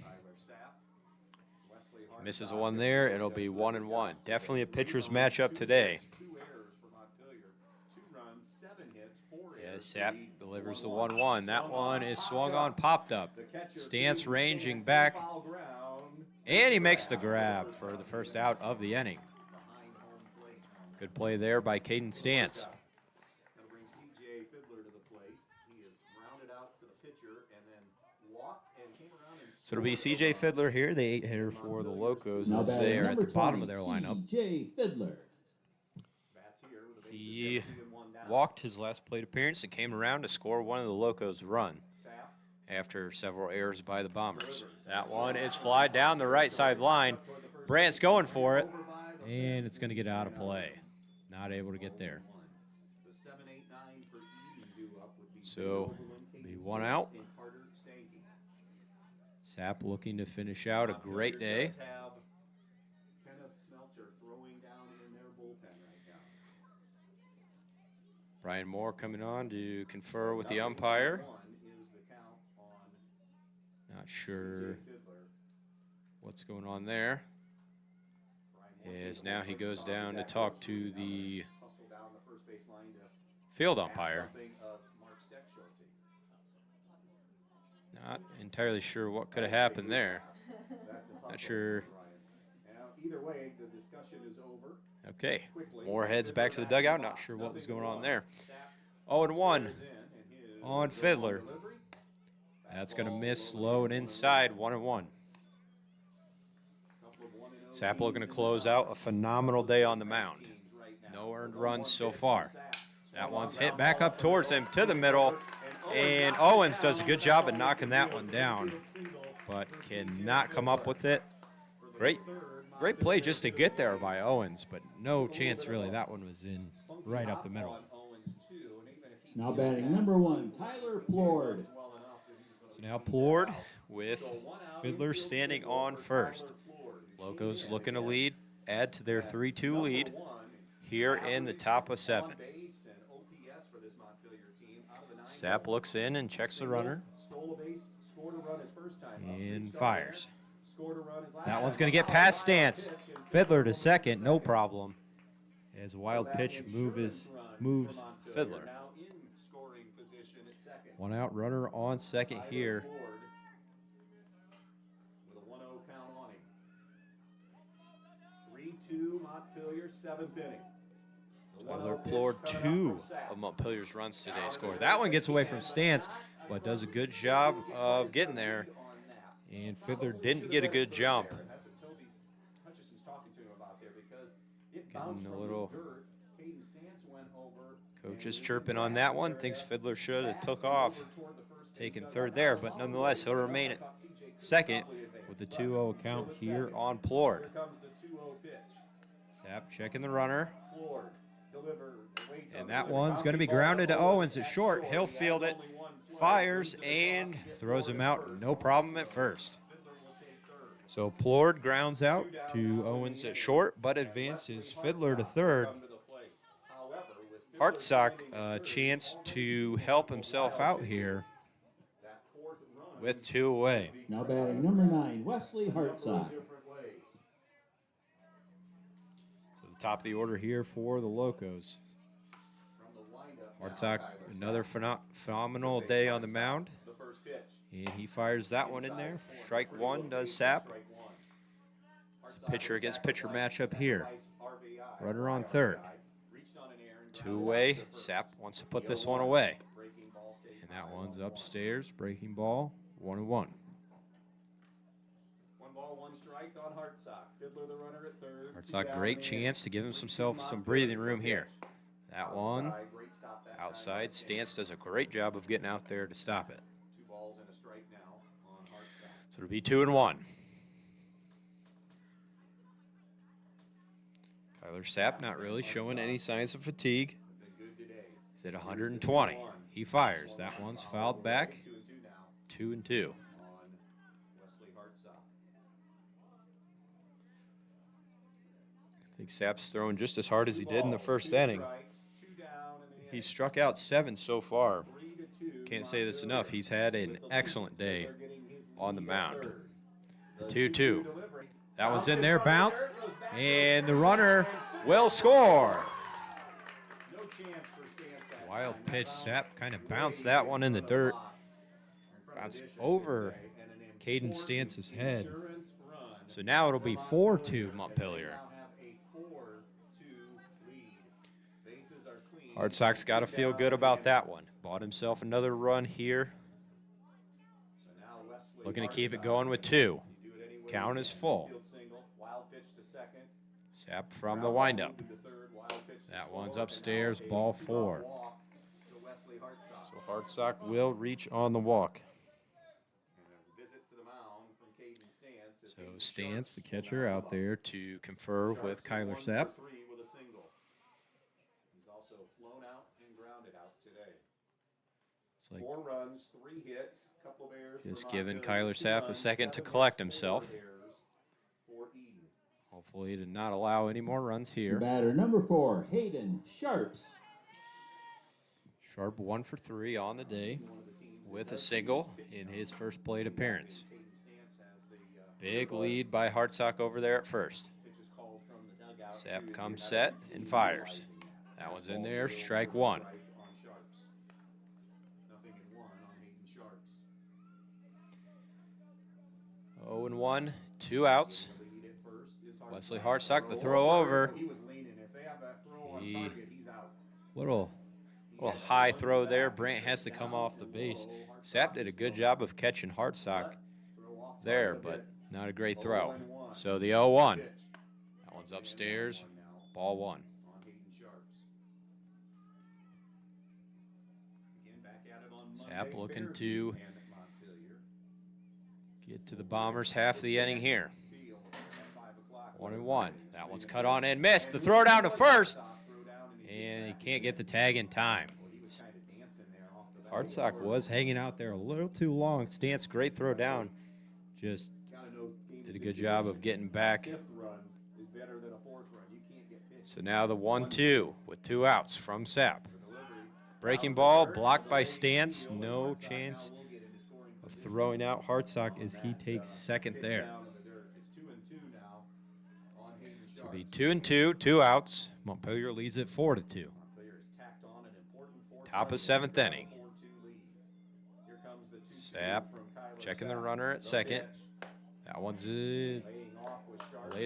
Misses one there. It'll be 1-1. Definitely a pitcher's matchup today. As Sapp delivers the 1-1. That one is swung on, popped up. Stance ranging back. And he makes the grab for the first out of the inning. Good play there by Caden Stance. So it'll be C.J. Fiddler here, the 8-hitter for the Locos, as they are at the bottom of their lineup. C.J. Fiddler. He walked his last plate appearance and came around to score one of the Locos' run after several errors by the Bombers. That one is fly down the right side line. Brandt's going for it, and it's going to get out of play. Not able to get there. So, be one out. Sapp looking to finish out a great day. Brian Moore coming on to confer with the umpire. Not sure what's going on there. As now he goes down to talk to the field umpire. Not entirely sure what could have happened there. Not sure. Either way, the discussion is over. Okay, Moore heads back to the dugout. Not sure what was going on there. 0-1 on Fiddler. That's going to miss low and inside, 1-1. Sapp looking to close out a phenomenal day on the mound. No earned runs so far. That one's hit back up towards him to the middle, and Owens does a good job of knocking that one down, but cannot come up with it. Great play just to get there by Owens, but no chance really. That one was in right up the middle. Now batting number 1, Tyler Plord. So now Plord with Fiddler standing on first. Locos looking to lead, add to their 3-2 lead here in the top of 7. Sapp looks in and checks the runner and fires. That one's going to get past Stance. Fiddler to second, no problem. As a wild pitch moves Fiddler. One out, runner on second here. With a 1-0 count on him. 3-2 Montpelier, 7th inning. Tyler Plord, 2 of Montpelier's runs today scored. That one gets away from Stance, but does a good job of getting there. And Fiddler didn't get a good jump. Getting a little coach is chirping on that one. Thinks Fiddler should have took off, taken third there, but nonetheless he'll remain at second with the 2-0 count here on Plord. Sapp checking the runner. And that one's going to be grounded to Owens at short. He'll field it, fires, and throws him out. No problem at first. So Plord grounds out to Owens at short, but advances Fiddler to third. Hartsock a chance to help himself out here with 2 away. Now batting number 9, Wesley Hartsock. So the top of the order here for the Locos. Hartsock, another phenomenal day on the mound. And he fires that one in there. Strike one does Sapp. It's a pitcher against pitcher matchup here. Runner on third. 2 away. Sapp wants to put this one away. And that one's upstairs. Breaking ball. 1-1. 1 ball, 1 strike on Hartsock. Fiddler the runner at third. Hartsock, great chance to give himself some breathing room here. That one outside. Stance does a great job of getting out there to stop it. 2 balls and a strike now on Hartsock. So it'll be 2-1. Kyler Sapp not really showing any signs of fatigue. Been good today. He's at 120. He fires. That one's fouled back. 2 and 2 now 2-2. on Wesley Hartsock. I think Sapp's throwing just as hard as he did in the first inning. He's struck out 7 so far. Can't say this enough. He's had an excellent day on the mound. 2-2. That one's in there, bounce, and the runner will score. Wild pitch. Sapp kind of bounced that one in the dirt. Bounced over Caden Stance's head. So now it'll be 4-2 Montpelier. Hartsock's got to feel good about that one. Bought himself another run here. Looking to keep it going with 2. Count is full. Sapp from the windup. That one's upstairs, ball 4. So Hartsock will reach on the walk. So Stance, the catcher, out there to confer with Kyler Sapp. It's like 4 runs, 3 hits, couple of errors. just giving Kyler Sapp a second to collect himself. Hopefully to not allow any more runs here. Batter number 4, Hayden Sharps. Sharp 1 for 3 on the day with a single in his first plate appearance. Big lead by Hartsock over there at first. Sapp comes set and fires. That one's in there, strike 1. 0-1, 2 outs. Wesley Hartsock, the throw over. Little high throw there. Brant has to come off the base. Sapp did a good job of catching Hartsock there, but not a great throw. So the 0-1. That one's upstairs, ball 1. Sapp looking to get to the Bombers half of the inning here. 1-1. That one's cut on and missed. The throw down to first, and he can't get the tag in time. Hartsock was hanging out there a little too long. Stance, great throw down. Just did a good job of getting back. So now the 1-2 with 2 outs from Sapp. Breaking ball, blocked by Stance. No chance of throwing out Hartsock as he takes second there. So it'll be 2-2, 2 outs. Montpelier leads it 4-2. Top of 7th inning. Sapp checking the runner at second. That one's laid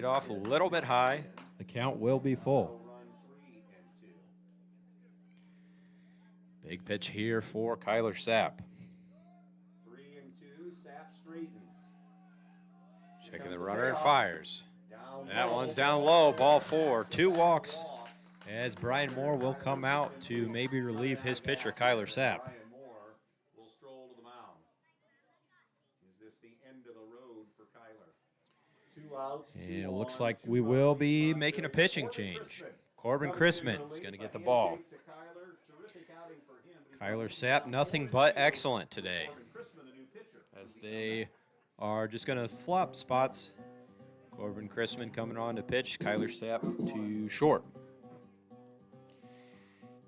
off a little bit high. The count will be full. Big pitch here for Kyler Sapp. 3-2, Sapp straightens. Checking the runner and fires. That one's down low, ball 4. 2 walks as Brian Moore will come out to maybe relieve his pitcher, Kyler Sapp. Brian Moore will stroll to the mound. Is this the end of the road for Kyler? 2 outs. And it looks like we will be making a pitching change. Corbin Chrisman is going to get the ball. Kyler Sapp, nothing but excellent today, as they are just going to flop spots. Corbin Chrisman coming on to pitch. Kyler Sapp to short.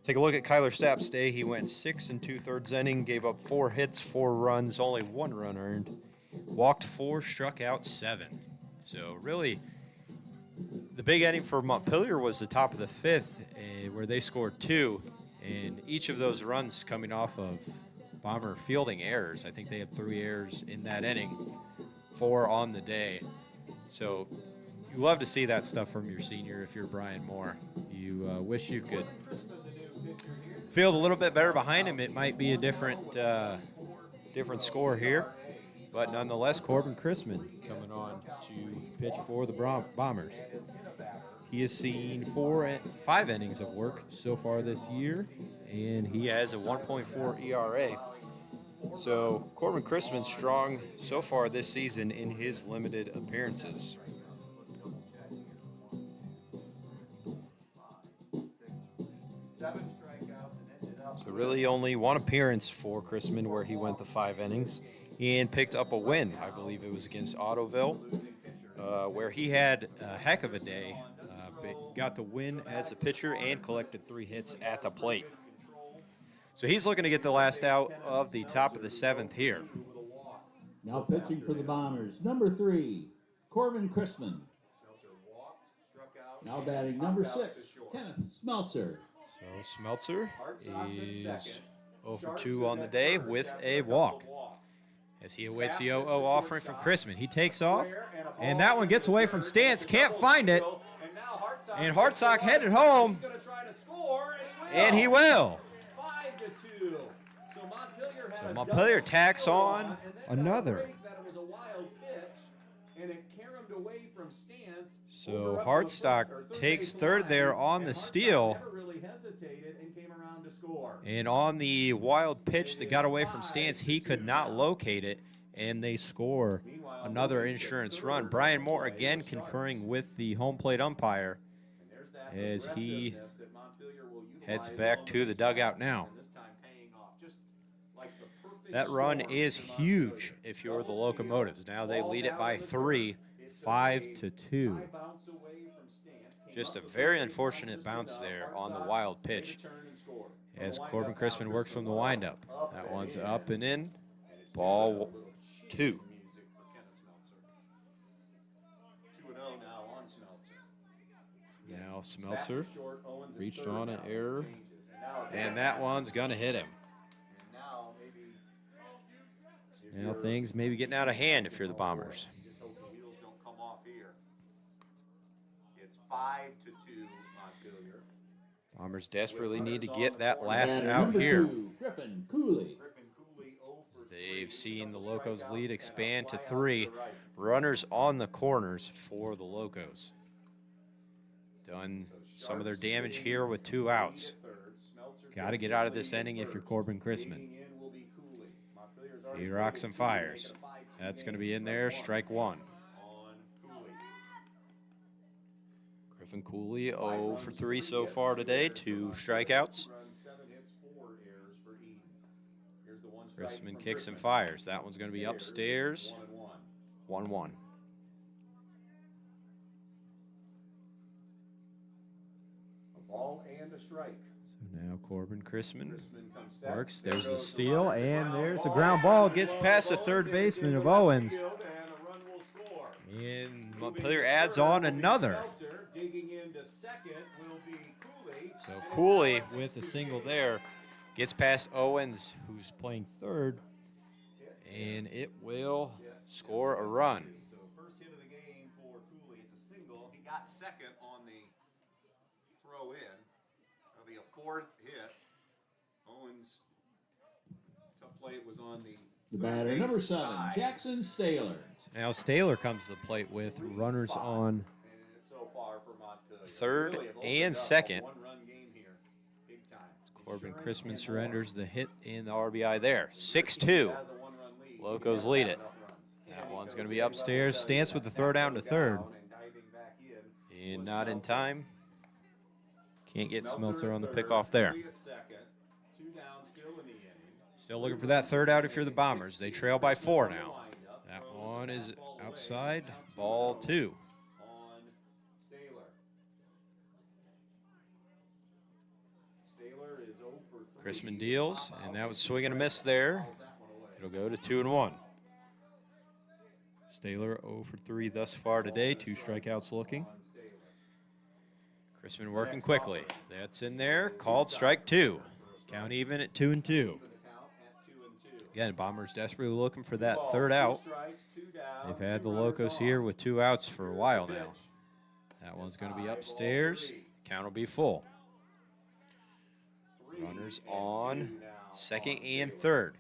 Take a look at Kyler Sapp's day. He went 6 2/3 inning, gave up 4 hits, 4 runs, only 1 run earned. Walked 4, struck out 7. So really, the big inning for Montpelier was the top of the 5th, where they scored 2. And each of those runs coming off of Bomber fielding errors. I think they had 3 errors in that inning, 4 on the day. So you love to see that stuff from your senior if you're Brian Moore. You wish you could field a little bit better behind him. It might be a different score here. But nonetheless, Corbin Chrisman coming on to pitch for the Bombers. He has seen 5 innings of work so far this year, and he has a 1.4 ERA. So Corbin Chrisman strong so far this season in his limited appearances. So really only one appearance for Chrisman where he went the 5 innings and picked up a win. I believe it was against Ottoville, where he had a heck of a day. But got the win as a pitcher and collected 3 hits at the plate. So he's looking to get the last out of the top of the 7th here. Now pitching for the Bombers, number 3, Corbin Chrisman. Now batting number 6, Kenneth Smeltzer. So Smeltzer is 0 for 2 on the day with a walk, as he awaits the 0-0 offering from Chrisman. He takes off, and that one gets away from Stance. Can't find it. And Hartsock headed home, and he will. So Montpelier tacks on another. So Hartsock takes third there on the steal. And on the wild pitch that got away from Stance, he could not locate it, and they score another insurance run. Brian Moore again conferring with the home plate umpire as he heads back to the dugout now. That run is huge if you're the Locomotives. Now they lead it by 3, 5-2. Just a very unfortunate bounce there on the wild pitch as Corbin Chrisman works from the windup. That one's up and in. Ball 2. Now Smeltzer reached on an error, and that one's going to hit him. Now things maybe getting out of hand if you're the Bombers. It's 5-2 Montpelier. Bombers desperately need to get that last out here. Griffin Cooley. They've seen the Locos lead expand to 3. Runners on the corners for the Locos. Done some of their damage here with 2 outs. Got to get out of this inning if you're Corbin Chrisman. He rocks and fires. That's going to be in there. Strike 1. Griffin Cooley 0 for 3 so far today. 2 strikeouts. Chrisman kicks and fires. That one's going to be upstairs. 1-1. A ball and a strike. So now Corbin Chrisman works. There's the steal, and there's a ground ball. Gets past the third baseman of Owens. And Montpelier adds on another. So Cooley with a single there gets past Owens, who's playing third, and it will score a run. So first hit of the game for Cooley, it's a single. He got second on the throw in. That'll be a 4th hit. Owens, tough play. It was on the batter, number 7, Jackson Staylor. Now Staylor comes to the plate with runners on third and second. Corbin Chrisman surrenders the hit and the RBI there. 6-2. Locos lead it. That one's going to be upstairs. Stance with the throw down to third. And not in time. Can't get Smeltzer on the pickoff there. Still looking for that third out if you're the Bombers. They trail by 4 now. That one is outside. Ball 2. Chrisman deals, and that was swing and a miss there. It'll go to 2-1. Staylor 0 for 3 thus far today. 2 strikeouts looking. Chrisman working quickly. That's in there. Called strike 2. Count even at 2-2. Again, Bombers desperately looking for that third out. They've had the Locos here with 2 outs for a while now. That one's going to be upstairs. Count will be full. Runners on second and third.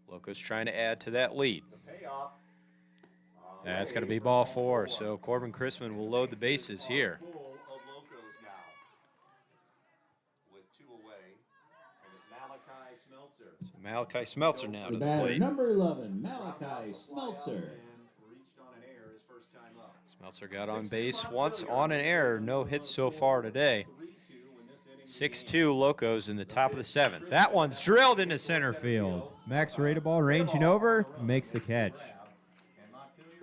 Locos trying to add to that lead. That's going to be ball 4, so Corbin Chrisman will load the bases here. So Malachi Smeltzer now to the plate. Number 11, Malachi Smeltzer. Smeltzer got on base once on an error. No hits so far today. 6-2 Locos in the top of the 7th. That one's drilled into center field. Max Radeball ranging over, makes the catch.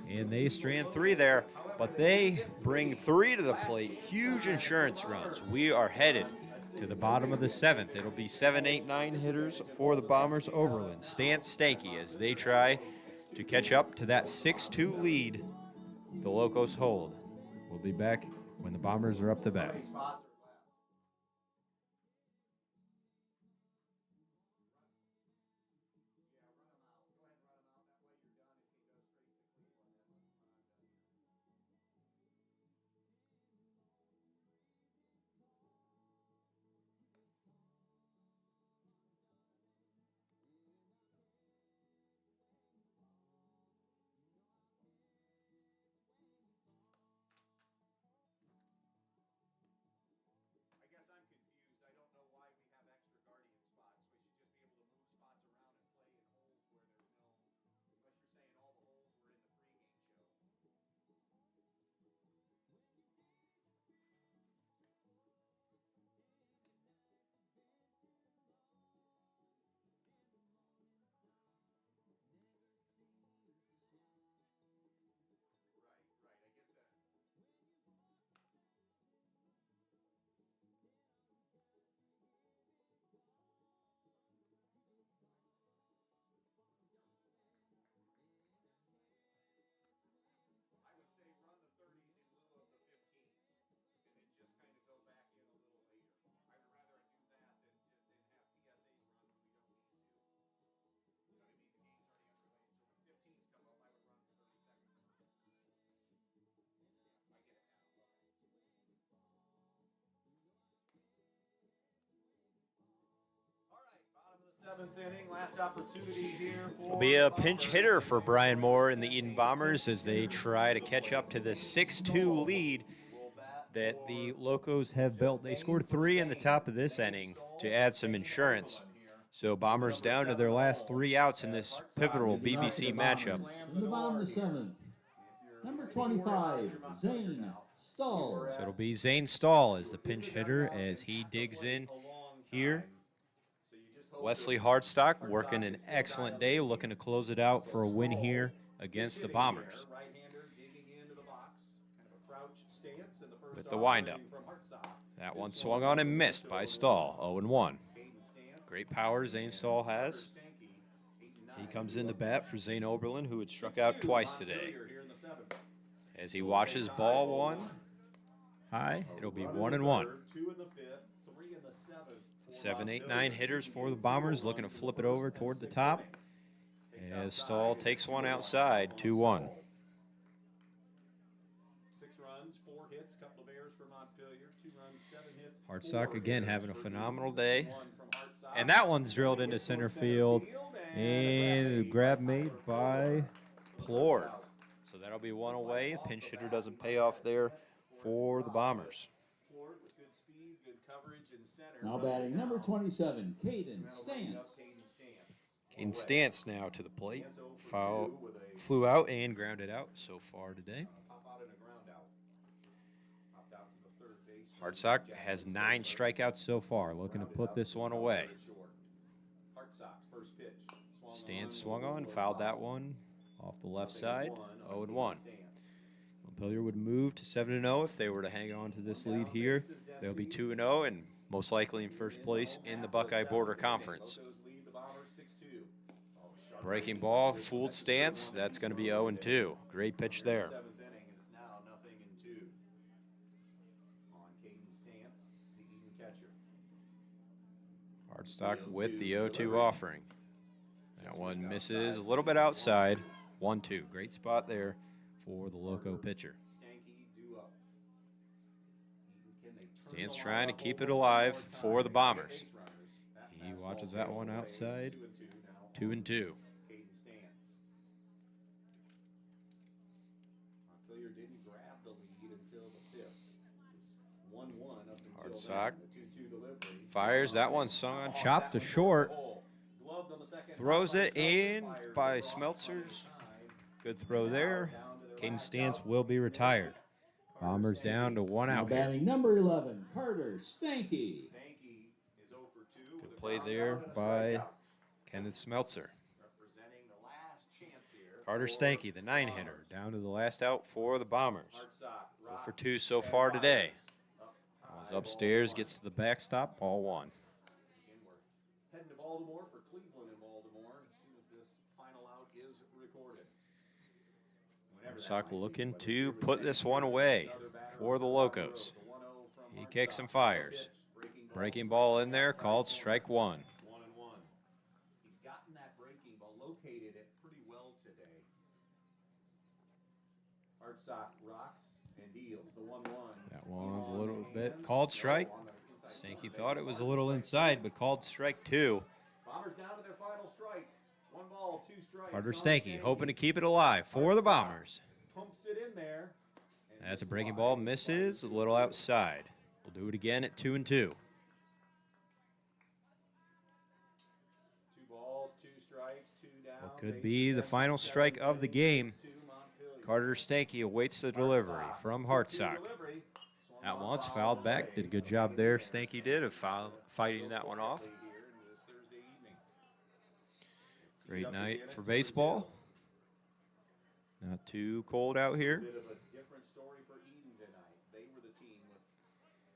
And they strand 3 there, but they bring 3 to the plate. Huge insurance runs. We are headed to the bottom of the 7th. It'll be 7, 8, 9 hitters for the Bombers Oberlin. Stance Stanky as they try to catch up to that 6-2 lead the Locos hold. We'll be back when the Bombers are up to bat. I guess I'm confused. I don't know why we have extra guardian spots. We should just be able to move spots around and play in holes where there's no, unless you're saying all the holes were in the pregame show. Right, I get that. I would say run the 30s in lieu of the 15s, and then just kind of go back in a little later. I would rather do that than have PSAs run when we don't need to. You know what I mean? The game's already underway, so when 15s come up, I would run 30-second commercials. Yeah, I get it now. Okay. All right, bottom of the 7th inning, last opportunity here for. Will be a pinch hitter for Brian Moore and the Eden Bombers as they try to catch up to the 6-2 lead that the Locos have built. They scored 3 in the top of this inning to add some insurance. So Bombers down to their last 3 outs in this pivotal BBC matchup. In the bottom of the 7th, number 25, Zane Stahl. So it'll be Zane Stahl as the pinch hitter as he digs in here. Wesley Hardstock working an excellent day, looking to close it out for a win here against the Bombers. With the windup. That one swung on and missed by Stahl, 0-1. Great power Zane Stahl has. He comes in the bat for Zane Oberlin, who had struck out twice today. As he watches ball 1 high, it'll be 1-1. 7, 8, 9 hitters for the Bombers, looking to flip it over toward the top. As Stahl takes one outside, 2-1. 6 runs, 4 hits, couple of errors for Montpelier, 2 runs, 7 hits. Hardstock again having a phenomenal day. And that one's drilled into center field. And a grab made by Plord. So that'll be 1 away. Pinch hitter doesn't pay off there for the Bombers. Now batting number 27, Caden Stance. Caden Stance now to the plate. Foul flew out and grounded out so far today. Hardstock has 9 strikeouts so far, looking to put this one away. Stance swung on, fouled that one off the left side, 0-1. Montpelier would move to 7-0 if they were to hang on to this lead here. They'll be 2-0 and most likely in first place in the Buckeye Border Conference. Breaking ball, fooled Stance. That's going to be 0-2. Great pitch there. Hardstock with the 0-2 offering. That one misses a little bit outside. 1-2. Great spot there for the Loco pitcher. Stance trying to keep it alive for the Bombers. He watches that one outside. 2-2. Hardstock fires. That one sung on, chopped to short. Throws it in by Smeltzers. Good throw there. Caden Stance will be retired. Bombers down to 1 out. Batting number 11, Carter Stanky. play there by Kenneth Smeltzer. Representing the last chance here. Carter Stanky, the 9-hitter, down to the last out for the Bombers. Hartsock 0 for 2 so far today. Goes upstairs, gets to the backstop, ball 1. Again, we're heading to Baltimore for Cleveland and Baltimore as soon as this final out is recorded. Hartsock looking to put this one away for the Locos. He kicks and fires. Breaking ball in there, called strike 1. 1-1. He's gotten that breaking ball, located it pretty well today. Hartsock rocks and deals the 1-1. That one's a little bit called strike. Stanky thought it was a little inside, but called strike 2. Bombers down to their final strike. 1 ball, 2 strikes. Carter Stanky hoping to keep it alive for the Bombers. Pumps it in there. That's a breaking ball, misses, a little outside. We'll do it again at 2-2. 2 balls, 2 strikes, 2 down. What could be the final strike of the game. Carter Stanky awaits the delivery from Hartsock. That once fouled back. Did a good job there. Stanky did of fighting that one off. Great night for baseball. Not too cold out here. Bit of a different story for Eden tonight. They were the team with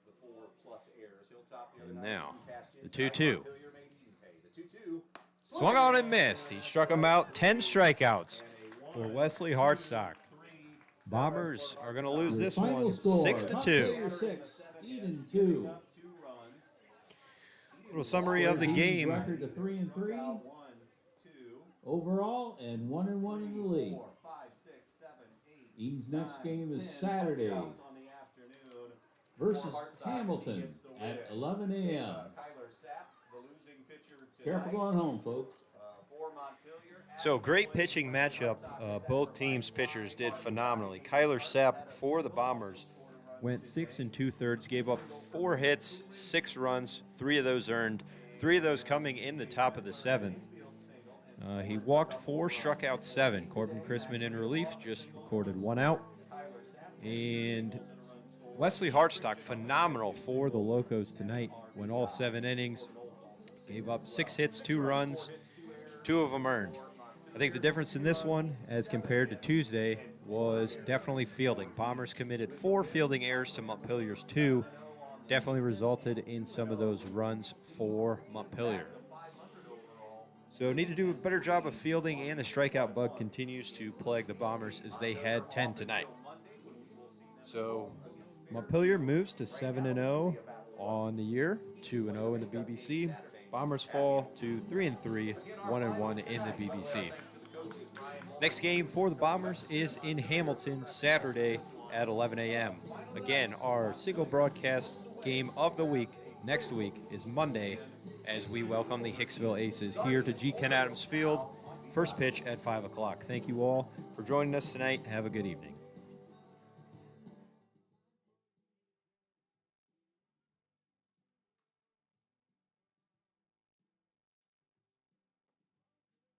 the 4+ errors. Hilltop the other And night, now, Eden the cashed 2-2. in. Montpelier made Eden pay. The 2-2. Swung out and missed. He struck him out. 10 strikeouts for Wesley Hartsock. Bombers are going to lose this Final one score, 6-2. Montpelier 6, Eden 2. Little summary of the Eden's game. record to 3-3 overall and 1-1 in the league. Eden's next game is Saturday versus Hamilton at 11 a.m. Careful going home, folks. So great pitching matchup. Both teams' pitchers did phenomenally. Kyler Sapp for the Bombers went 6 2/3, gave up 4 hits, 6 runs, 3 of those earned, 3 of those coming in the top of the 7th. He walked 4, struck out 7. Corbin Chrisman in relief just recorded 1 out. And Wesley Hartsock, phenomenal for the Locos tonight. Went all 7 innings, gave up 6 hits, 2 runs, 2 of them earned. I think the difference in this one, as compared to Tuesday, was definitely fielding. Bombers committed 4 fielding errors to Montpelier's 2. Definitely resulted in some of those runs for Montpelier. So need to do a better job of fielding, and the strikeout bug continues to plague the Bombers as they had 10 tonight. So Montpelier moves to 7-0 on the year, 2-0 in the BBC. Bombers fall to 3-3, 1-1 in the BBC. Next game for the Bombers is in Hamilton Saturday at 11 a.m. Again, our single broadcast game of the week next week is Monday as we welcome the Hicksville Aces here to G. Ken Adams Field. First pitch at 5 o'clock. Thank you all for joining us tonight. Have a good evening.